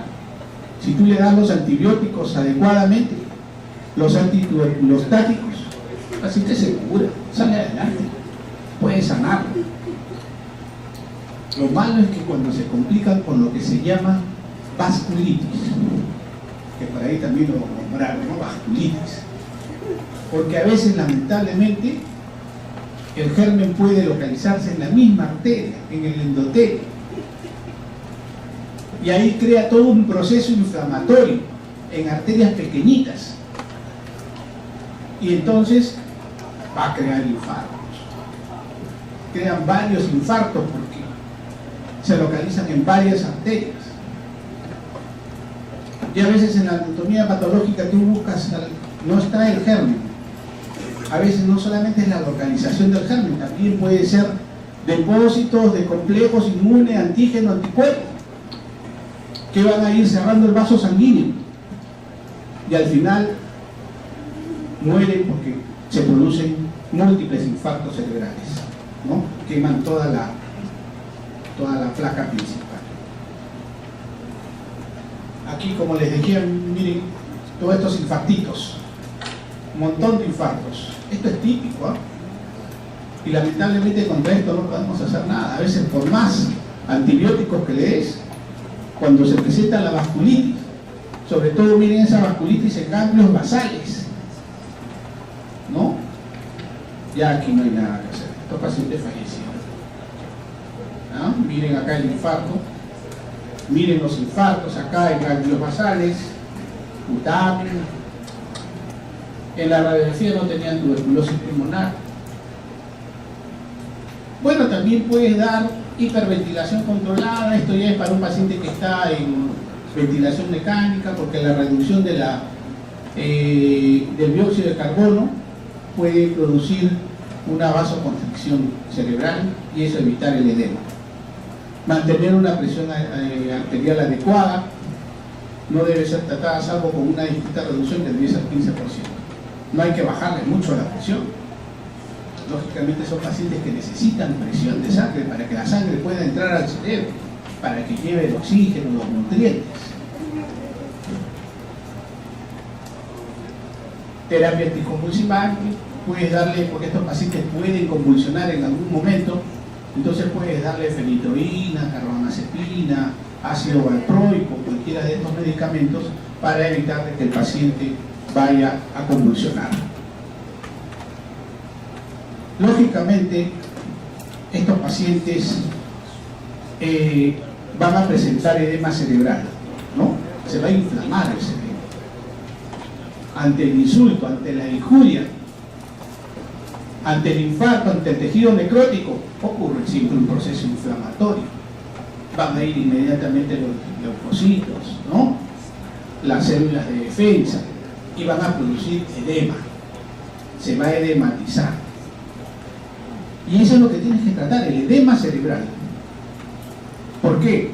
si tú le das los antibióticos adecuadamente, los antituberculostáticos, así que se cura, sale adelante, puede sanarlo. Lo malo es que cuando se complican con lo que se llama vasculitis, que por ahí también lo nombraron, ¿no? Vasculitis, porque a veces lamentablemente el germen puede localizarse en la misma arteria, en el endotelio, y ahí crea todo un proceso inflamatorio en arterias pequeñitas, y entonces va a crear infartos. Crean varios infartos porque se localizan en varias arterias. Y a veces en la anatomía patológica tú buscas, no está el germen. A veces no solamente es la localización del germen, también puede ser depósitos de complejos inmune, antígeno, anticuerpo, que van a ir cerrando el vaso sanguíneo. Y al final mueren porque se producen múltiples infartos cerebrales, ¿no? Queman toda la placa principal. Aquí, como les decía, miren, todos estos infartitos, un montón de infartos. Esto es típico, ¿eh? Y lamentablemente contra esto no podemos hacer nada. A veces, por más antibióticos que le des, cuando se presenta la vasculitis, sobre todo miren esa vasculitis en ganglios basales, ¿no? Ya aquí no hay nada que hacer. Estos pacientes fallecieron. ¿Ah? Miren acá el infarto, miren los infartos acá en ganglios basales, putamen. En la radiografía no tenían tuberculosis pulmonar. Bueno, también puedes dar hiperventilación controlada. Esto ya es para un paciente que está en ventilación mecánica, porque la reducción de del dióxido de carbono puede producir una vasoconstricción cerebral y eso evitar el edema. Mantener una presión arterial adecuada, no debe ser tratada salvo con una distinta reducción del 10 al 15%. No hay que bajarle mucho a la presión. Lógicamente son pacientes que necesitan presión de sangre para que la sangre pueda entrar al cerebro, para que lleve el oxígeno, los nutrientes. Terapia anticonvulsivante, puedes darle, porque estos pacientes pueden convulsionar en algún momento, entonces puedes darle fenitoína, carbamazepina, ácido valproico, cualquiera de estos medicamentos para evitar que el paciente vaya a convulsionar. Lógicamente, estos pacientes van a presentar edema cerebral, ¿no? Se va a inflamar el cerebro. Ante el insulto, ante la injuria, ante el infarto, ante el tejido necrótico, ocurre siempre un proceso inflamatorio. Van a ir inmediatamente los leucocitos, ¿no? Las células de defensa, y van a producir edema. Se va a edematizar. Y eso es lo que tienes que tratar, el edema cerebral. ¿Por qué?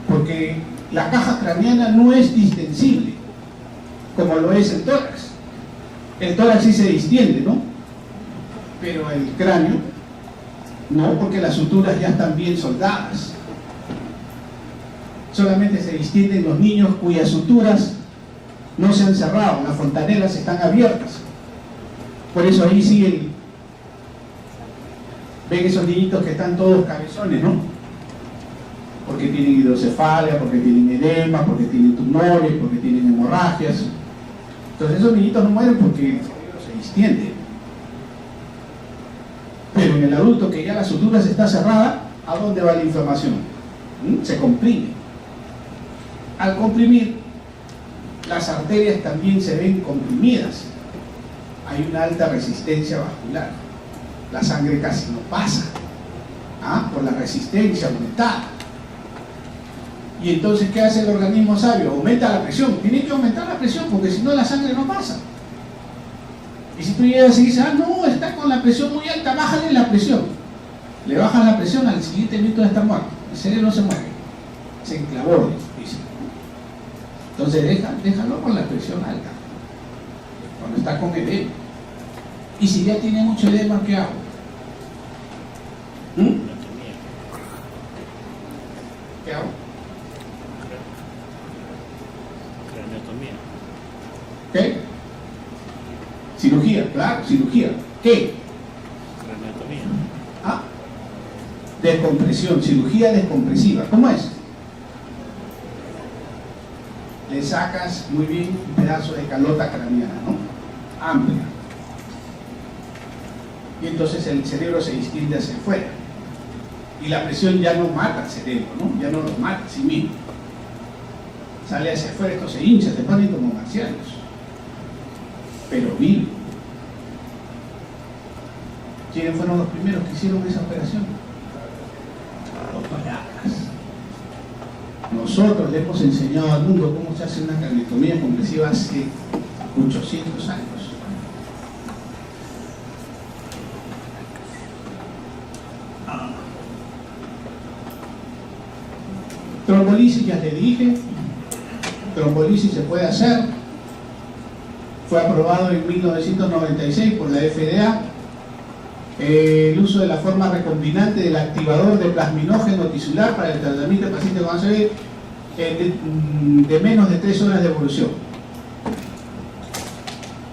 Porque la caja craneana no es distensible, como lo es el tórax. El tórax sí se distiende, ¿no? Pero el cráneo no, porque las suturas ya están bien soldadas. Solamente se distienden los niños cuyas suturas no se han cerrado, las fontanelas están abiertas. Por eso ahí sí ven esos niñitos que están todos cabezones, ¿no? Porque tienen hidrocefalia, porque tienen edema, porque tienen tumores, porque tienen hemorragias. Entonces esos niñitos no mueren porque el cerebro se distiende. Pero en el adulto que ya la sutura está cerrada, ¿a dónde va la inflamación? Se comprime. Al comprimir, las arterias también se ven comprimidas. Hay una alta resistencia vascular. La sangre casi no pasa, por la resistencia aumentada. Y entonces, ¿qué hace el organismo sabio? Aumenta la presión. Tiene que aumentar la presión porque si no la sangre no pasa. Y si tú llegas y dices, no, está con la presión muy alta, bájale la presión. Le bajas la presión, al siguiente minuto está muerto. El cerebro se mueve. Se enclavó, dice. Entonces déjalo con la presión alta. Cuando está con edema. Y si ya tiene mucho edema, ¿qué hago? ¿Qué hago? Craneotomía. ¿Qué? Cirugía, claro, cirugía. ¿Qué? Craneotomía. Descompresión, cirugía descompresiva. ¿Cómo es? Le sacas muy bien un pedazo de calota craneana, ¿no? Amplia. Y entonces el cerebro se distiende hacia afuera. Y la presión ya no mata al cerebro, ¿no? Ya no lo mata a sí mismo. Sale hacia afuera, esto se hincha, se ponen como marcianos. Pero vive. ¿Quiénes fueron los primeros que hicieron esa operación? Los Paracas. Nosotros le hemos enseñado al mundo cómo se hace una craneotomía compresiva hace 800 años. Trombolisis, ya le dije. Trombolisis se puede hacer. Fue aprobado en 1996 por la FDA. El uso de la forma recombinante del activador de plasminógeno tisular para el tratamiento de pacientes con ACV de menos de 3 horas de evolución.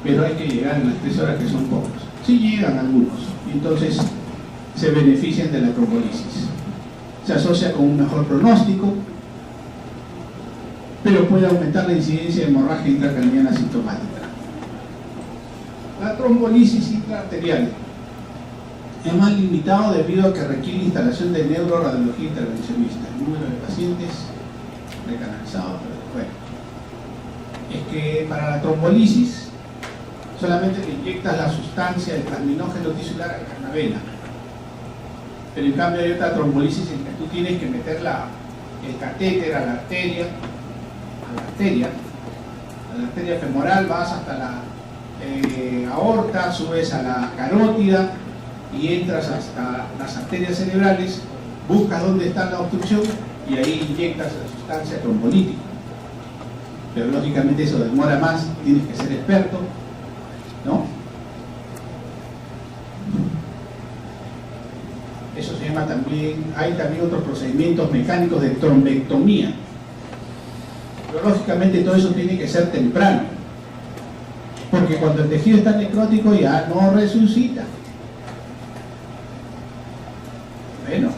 Pero hay que llegar en las 3 horas, que son pocos. Sí llegan algunos, y entonces se benefician de la trombolisis. Se asocia con un mejor pronóstico, pero puede aumentar la incidencia de hemorragia intracraniana sintomática. La trombolisis intraarterial es más limitado debido a que requiere instalación de neuroradiología intervencionista. El número de pacientes recanalizados, pero bueno. Es que para la trombolisis solamente te inyectas la sustancia del plasminógeno tisular a la vena. Pero en cambio hay otra trombolisis en que tú tienes que meter el catéter a la arteria femoral, vas hasta la aorta, subes a la carótida y entras hasta las arterias cerebrales, buscas dónde está la obstrucción y ahí inyectas la sustancia trombolítica. Pero lógicamente eso demora más, tienes que ser experto, ¿no? Eso se llama también, hay también otros procedimientos mecánicos de trombectomía. Pero lógicamente todo eso tiene que ser temprano, porque cuando el tejido está necrótico ya no resucita. Bueno,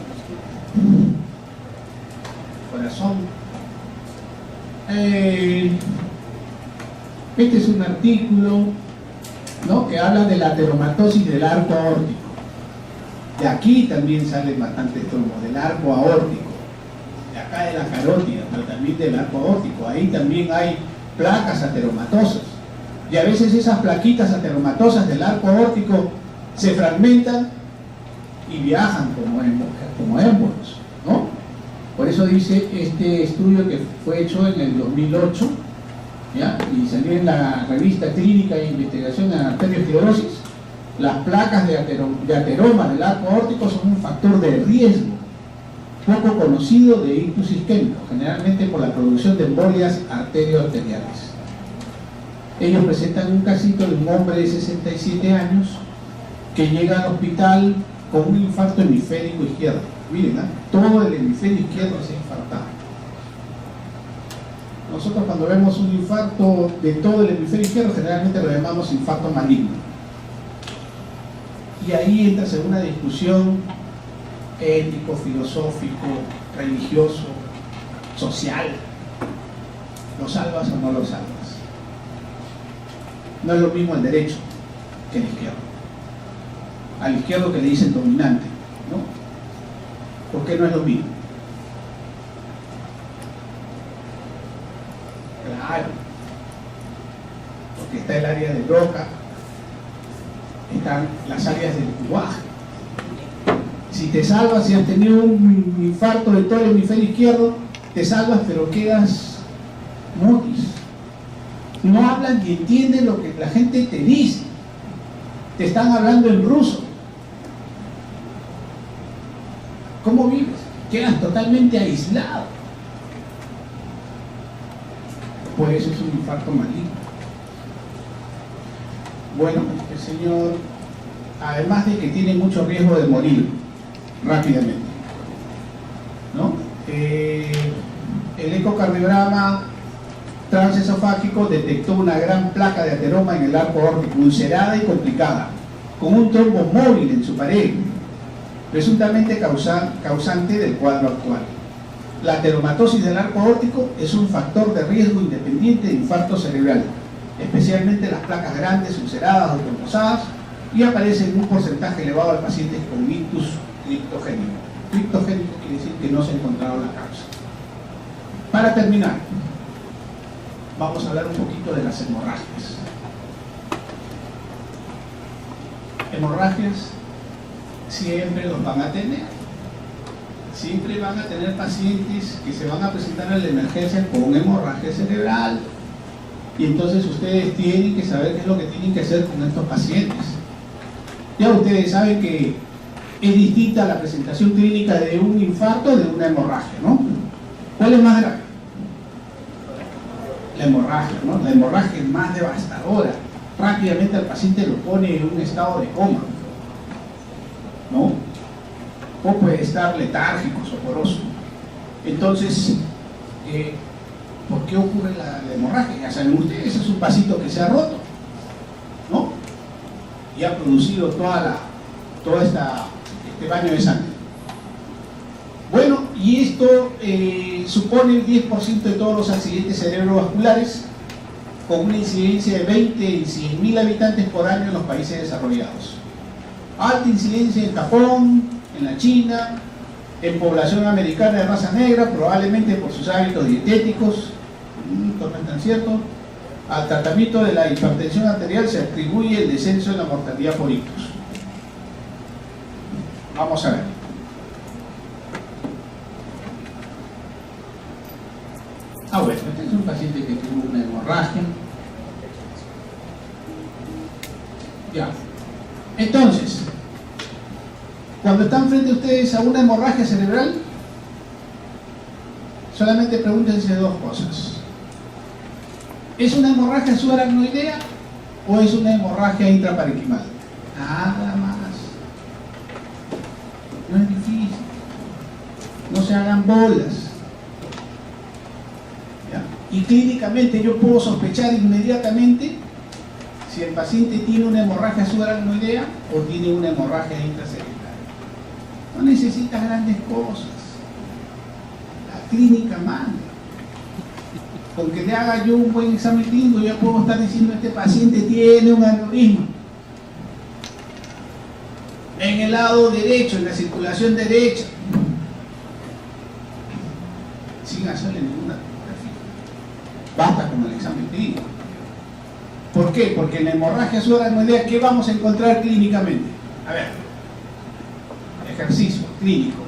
corazón. Este es un artículo, ¿no?, que habla de la ateromatosis del arco aórtico. De aquí también salen bastantes trombos, del arco aórtico, de acá de la carótida, pero también del arco aórtico. Ahí también hay placas ateromatosas. Y a veces esas plaquitas ateromatosas del arco aórtico se fragmentan y viajan como émbolos, ¿no? Por eso dice este estudio que fue hecho en el 2008, ¿ya?, y salió en la revista Clínica e Investigación en Arteriosclerosis. Las placas de ateroma del arco aórtico son un factor de riesgo poco conocido de ictus isquémico, generalmente por la producción de embolias arterioarteriales. Ellos presentan un casito de un hombre de 67 años que llega al hospital con un infarto hemisférico izquierdo. Miren, todo el hemisferio izquierdo se ha infartado. Nosotros cuando vemos un infarto de todo el hemisferio izquierdo generalmente lo llamamos infarto maligno. Y ahí entras en una discusión ético, filosófico, religioso, social. ¿Lo salvas o no lo salvas? No es lo mismo el derecho que el izquierdo. al izquierdo que le dicen dominante, ¿no? ¿Por qué no es lo mismo? Claro, porque está el área de Broca, están las áreas del cuaje. Si te salvas, si has tenido un infarto de todo el hemisferio izquierdo, te salvas, pero quedas mutis. No hablan ni entienden lo que la gente te dice. Te están hablando en ruso. ¿Cómo vives? Quedas totalmente aislado. Por eso es un infarto maligno. Bueno, el señor, además de que tiene mucho riesgo de morir rápidamente, ¿no? El ecocardiograma transesofágico detectó una gran placa de ateroma en el arco aórtico, ulcerada y complicada, con un trombo móvil en su pared, presuntamente causante del cuadro actual. La ateromatosis del arco aórtico es un factor de riesgo independiente de infarto cerebral, especialmente las placas grandes, ulceradas o trombosadas, y aparece en un porcentaje elevado de pacientes con ictus criptogénico. Criptogénico quiere decir que no se ha encontrado la causa. Para terminar, vamos a hablar un poquito de las hemorragias. Hemorragias siempre los van a tener. Siempre van a tener pacientes que se van a presentar en la emergencia con hemorragia cerebral. Y entonces ustedes tienen que saber qué es lo que tienen que hacer con estos pacientes. Ya ustedes saben que es distinta la presentación clínica de un infarto de una hemorragia, ¿no? ¿Cuál es más grave? La hemorragia, ¿no? La hemorragia es más devastadora. Rápidamente al paciente lo pone en un estado de coma, ¿no? O puede estar letárgico, soporoso. Entonces, ¿por qué ocurre la hemorragia? Ya saben ustedes, es un vasito que se ha roto, ¿no? Y ha producido todo este baño de sangre. Bueno, y esto supone el 10% de todos los accidentes cerebrovasculares, con una incidencia de 20 en 100.000 habitantes por año en los países desarrollados. Alta incidencia en Japón, en la China, en población americana de raza negra, probablemente por sus hábitos dietéticos. Esto no es tan cierto. Al tratamiento de la hipertensión arterial se atribuye el descenso en la mortalidad por ictus. Vamos a ver. Bueno, este es un paciente que tuvo una hemorragia. Ya. Entonces, cuando están frente a ustedes a una hemorragia cerebral, solamente pregúntense dos cosas. ¿Es una hemorragia subaracnoidea o es una hemorragia intraparenquimal? Nada más. No es difícil. No se hagan bolas. ¿Ya? Y clínicamente yo puedo sospechar inmediatamente si el paciente tiene una hemorragia subaracnoidea o tiene una hemorragia intracerebral. No necesitas grandes cosas. La clínica manda. Con que le haga yo un buen examen clínico, ya puedo estar diciendo este paciente tiene un aneurisma en el lado derecho, en la circulación derecha, sin hacerle ninguna tomografía. Basta con el examen clínico. ¿Por qué? Porque en la hemorragia subaracnoidea, ¿qué vamos a encontrar clínicamente? A ver, ejercicio clínico.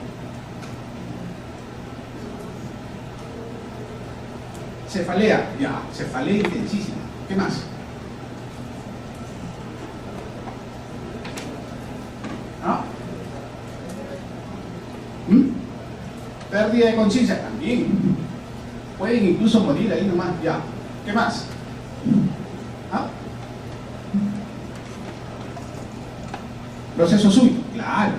Cefalea, ya, cefalea intensísima. ¿Qué más? ¿No? Pérdida de conciencia también. Pueden incluso morir ahí nomás, ya. ¿Qué más? ¿Ah? Proceso súbito, claro.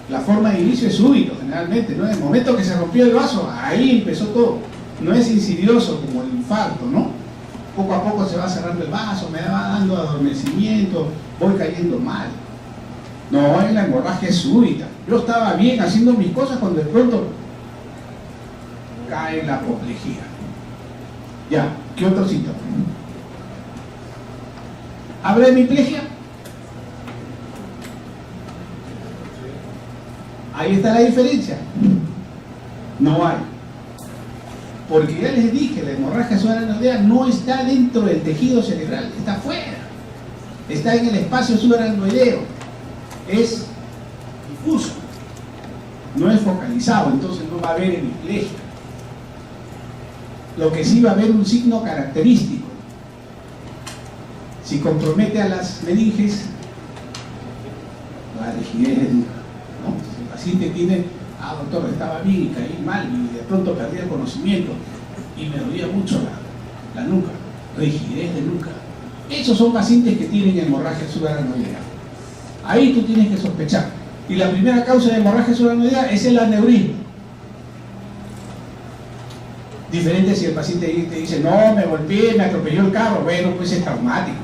La forma de inicio es súbito, generalmente, ¿no? En el momento que se rompió el vaso, ahí empezó todo. No es insidioso como el infarto, ¿no? Poco a poco se va cerrando el vaso, me va dando adormecimiento, voy cayendo mal. No, es la hemorragia súbita. Yo estaba bien haciendo mis cosas cuando de pronto cae la apoplejía. Ya, ¿qué otro síntoma? ¿Habrá hemiplegia? Ahí está la diferencia. No hay. Porque ya les dije, la hemorragia subaracnoidea no está dentro del tejido cerebral, está fuera. Está en el espacio subaracnoideo. Es difuso. No es focalizado, entonces no va a haber hemiplegia. Lo que sí va a haber un signo característico. Si compromete a las meninges, la rigidez de nuca, ¿no? Si el paciente tiene, doctor, estaba bien y caí mal y de pronto perdí el conocimiento y me dolía mucho la nuca, rigidez de nuca. Esos son pacientes que tienen hemorragia subaracnoidea. Ahí tú tienes que sospechar. Y la primera causa de hemorragia subaracnoidea es el aneurisma. Diferente si el paciente te dice, no, me golpeé, me atropelló el carro, bueno, pues es traumático.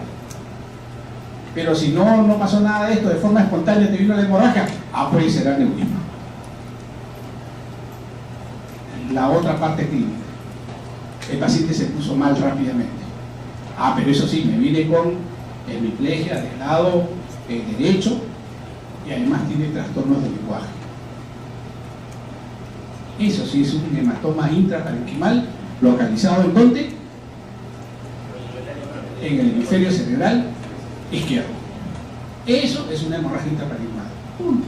Pero si no pasó nada de esto, de forma espontánea te vino la hemorragia, puede ser aneurisma. La otra parte clínica, el paciente se puso mal rápidamente. Pero eso sí, me vine con hemiplegia del lado derecho y además tiene trastornos del lenguaje. Eso sí es un hematoma intraparenquimal localizado ¿en dónde? En el hemisferio cerebral izquierdo. Eso es una hemorragia intraparenquimal. Punto.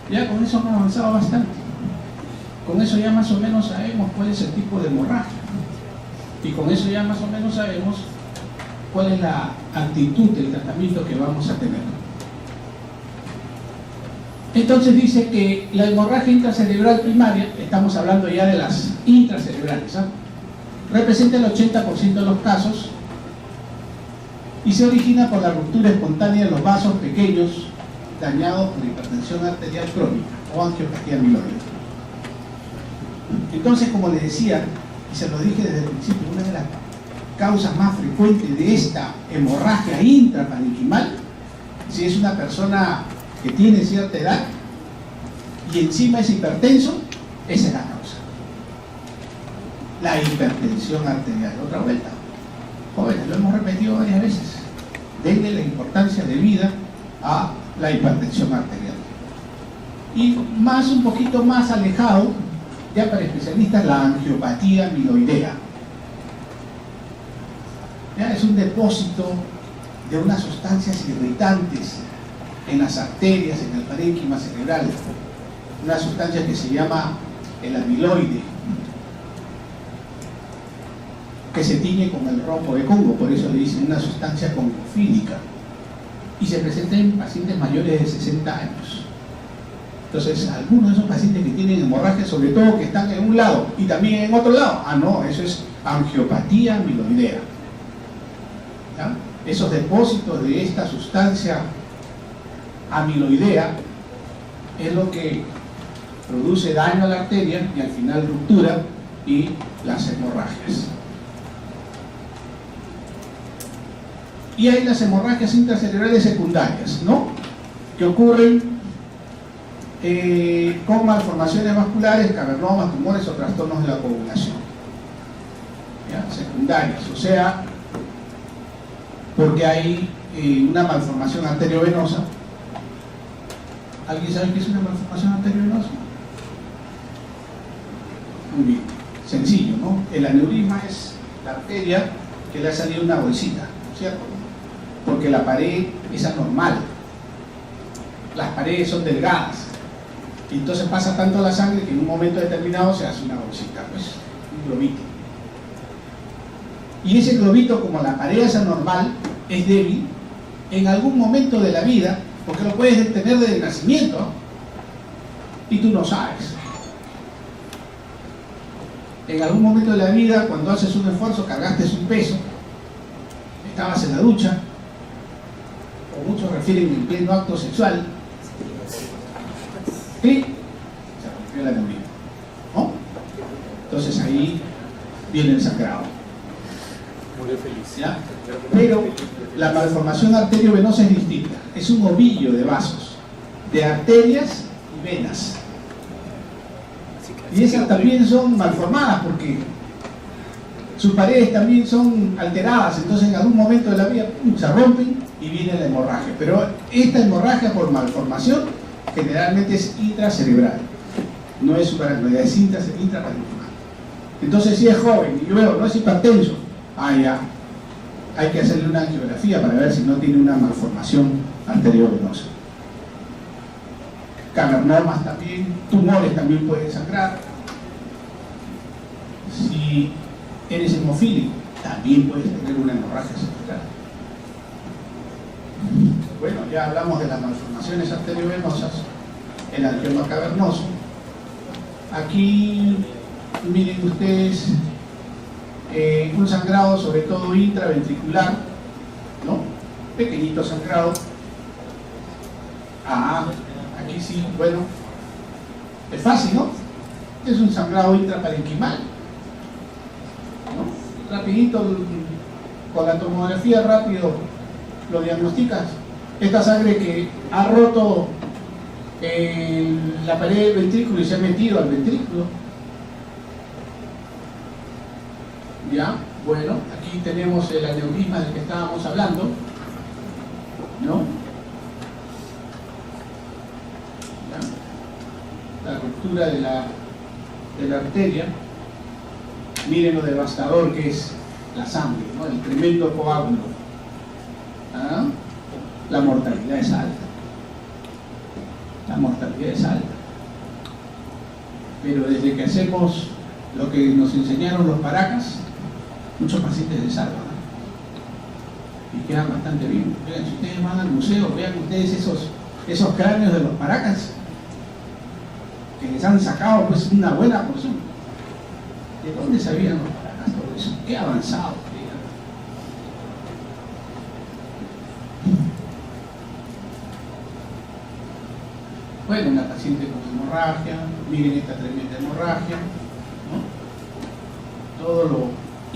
Ya con eso hemos avanzado bastante. Con eso ya más o menos sabemos cuál es el tipo de hemorragia. Y con eso ya más o menos sabemos cuál es la actitud del tratamiento que vamos a tener. Entonces dice que la hemorragia intracerebral primaria, estamos hablando ya de las intracerebrales, representa el 80% de los casos y se origina por la ruptura espontánea de los vasos pequeños dañados por hipertensión arterial crónica o angiopatía amiloide. Entonces, como les decía, y se lo dije desde el principio, una de las causas más frecuentes de esta hemorragia intraparenquimal, si es una persona que tiene cierta edad y encima es hipertenso, esa es la causa. La hipertensión arterial. Otra vuelta. Jóvenes, lo hemos repetido varias veces. Denle la importancia de vida a la hipertensión arterial. Y un poquito más alejado, ya para especialistas, la angiopatía amiloidea. Ya es un depósito de unas sustancias irritantes en las arterias, en el parénquima cerebral, una sustancia que se llama el amiloide, que se tiñe con el rojo de Congo, por eso le dicen una sustancia congofílica, y se presenta en pacientes mayores de 60 años. Entonces, algunos de esos pacientes que tienen hemorragia, sobre todo que están en un lado y también en otro lado, no, eso es angiopatía amiloidea. ¿Ya? Esos depósitos de esta sustancia amiloidea es lo que produce daño a la arteria y al final ruptura y las hemorragias. Y hay las hemorragias intracerebrales secundarias, ¿no? Que ocurren con malformaciones vasculares, cavernomas, tumores o trastornos de la coagulación. ¿Ya? Secundarias, o sea, porque hay una malformación arteriovenosa. ¿Alguien sabe qué es una malformación arteriovenosa? Muy bien, sencillo, ¿no? El aneurisma es la arteria que le ha salido una bolsita, ¿cierto? Porque la pared es anormal. Las paredes son delgadas. Y entonces pasa tanto la sangre que en un momento determinado se hace una bolsita, pues, un globito. Y ese globito, como la pared es anormal, es débil, en algún momento de la vida, porque lo puedes tener desde el nacimiento, y tú no sabes. En algún momento de la vida, cuando haces un esfuerzo, cargaste un peso, estabas en la ducha, o muchos refieren en pleno acto sexual, y se rompió el aneurisma, ¿no? Entonces ahí viene el sangrado. ¿Ya? Pero la malformación arteriovenosa es distinta. Es un ovillo de vasos, de arterias y venas. Y esas también son malformadas porque sus paredes también son alteradas. Entonces en algún momento de la vida se rompen y viene la hemorragia. Pero esta hemorragia por malformación generalmente es intracerebral, no es subaracnoidea, es intraparenquimal. Entonces, si es joven y yo veo, no es hipertenso, ya, hay que hacerle una angiografía para ver si no tiene una malformación arteriovenosa. Cavernomas también, tumores también pueden sangrar. Si eres hemofílico, también puedes tener una hemorragia cerebral. Bueno, ya hablamos de las malformaciones arteriovenosas, el angioma cavernoso. Aquí miren ustedes un sangrado sobre todo intraventricular, ¿no? Pequeñito sangrado. Aquí sí, bueno, es fácil, ¿no? Es un sangrado intraparenquimal, ¿no? Rapidito, con la tomografía rápido lo diagnosticas. Esta sangre que ha roto la pared del ventrículo y se ha metido al ventrículo. Ya, bueno, aquí tenemos el aneurisma del que estábamos hablando, ¿no? La ruptura de la arteria. Miren lo devastador que es la sangre, ¿no? El tremendo coágulo. La mortalidad es alta. La mortalidad es alta. Pero desde que hacemos lo que nos enseñaron los paracas, muchos pacientes se salvan, ¿no? Y quedan bastante bien. Vean, si ustedes van al museo, vean ustedes esos cráneos de los paracas, que les han sacado pues una buena porción. ¿De dónde sabían los paracas todo eso? Qué avanzado. Bueno, una paciente con hemorragia, miren esta tremenda hemorragia, ¿no? Todo lo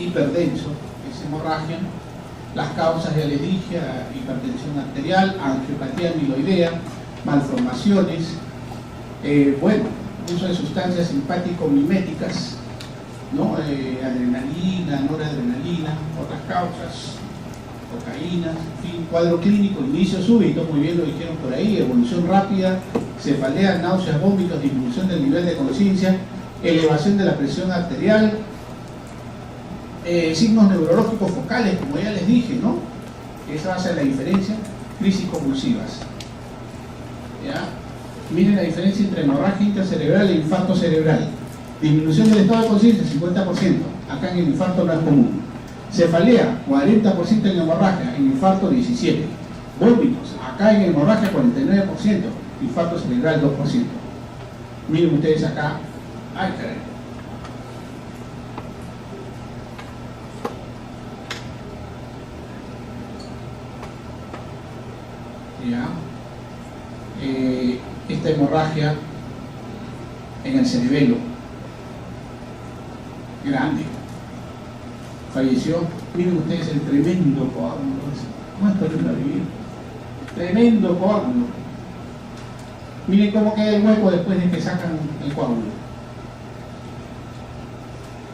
hiperdenso que es hemorragia, las causas ya les dije, hipertensión arterial, angiopatía amiloidea, malformaciones, bueno, uso de sustancias simpático-miméticas, ¿no? Adrenalina, noradrenalina, otras causas, cocaína, en fin, cuadro clínico, inicio súbito, muy bien lo dijeron por ahí, evolución rápida, cefalea, náuseas, vómitos, disminución del nivel de conciencia, elevación de la presión arterial, signos neurológicos focales, como ya les dije, ¿no? Esa va a ser la diferencia, crisis convulsivas. ¿Ya? Miren la diferencia entre hemorragia intracerebral e infarto cerebral. Disminución del estado de conciencia, 50%. Acá en el infarto no es común. Cefalea, 40% en hemorragia, en infarto 17%. Vómitos, acá en hemorragia 49%, infarto cerebral 2%. Miren ustedes acá, ay caray. Ya. Esta hemorragia en el cerebelo, grande, falleció. Miren ustedes el tremendo coágulo. ¿Cuánto le va a vivir? Tremendo coágulo. Miren cómo queda el hueco después de que sacan el coágulo.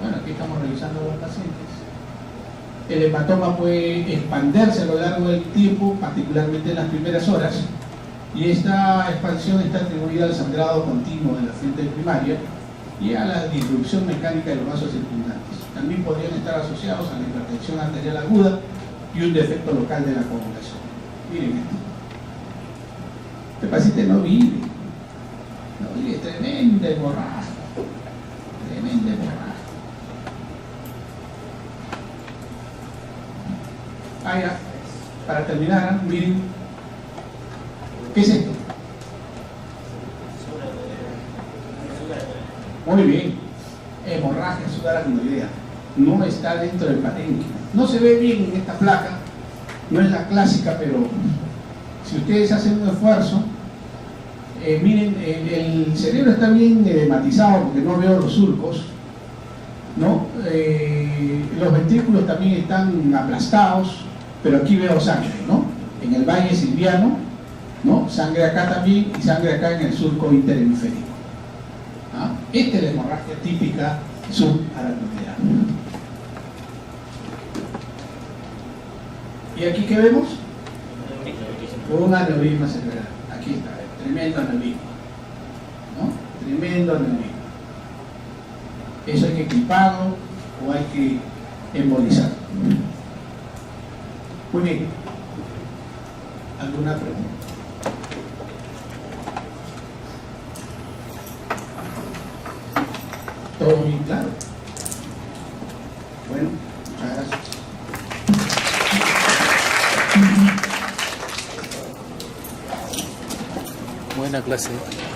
Bueno, aquí estamos revisando a los pacientes. El hematoma puede expandirse a lo largo del tiempo, particularmente en las primeras horas, y esta expansión está atribuida al sangrado continuo de la fuente primaria y a la disrupción mecánica de los vasos circundantes. También podrían estar asociados a la hipertensión arterial aguda y un defecto local de la coagulación. Miren esto. Este paciente no vive. No vive, tremenda hemorragia. Tremenda hemorragia. Ya, para terminar, miren, ¿qué es esto? Muy bien, hemorragia subaracnoidea, no está dentro del parénquima. No se ve bien en esta placa, no es la clásica, pero si ustedes hacen un esfuerzo, miren, el cerebro está bien edematizado porque no veo los surcos, ¿no? Los ventrículos también están aplastados, pero aquí veo sangre, ¿no? En el valle silviano, ¿no? Sangre acá también y sangre acá en el surco interhemisférico. Esta es la hemorragia típica subaracnoidea. ¿Y aquí qué vemos? Un aneurisma cerebral. Aquí está, tremendo aneurisma, ¿no? Tremendo aneurisma. Eso hay que equiparlo o hay que embolizarlo. Muy bien. ¿Alguna pregunta? ¿Todo bien claro? Bueno, muchas gracias. Buena clase.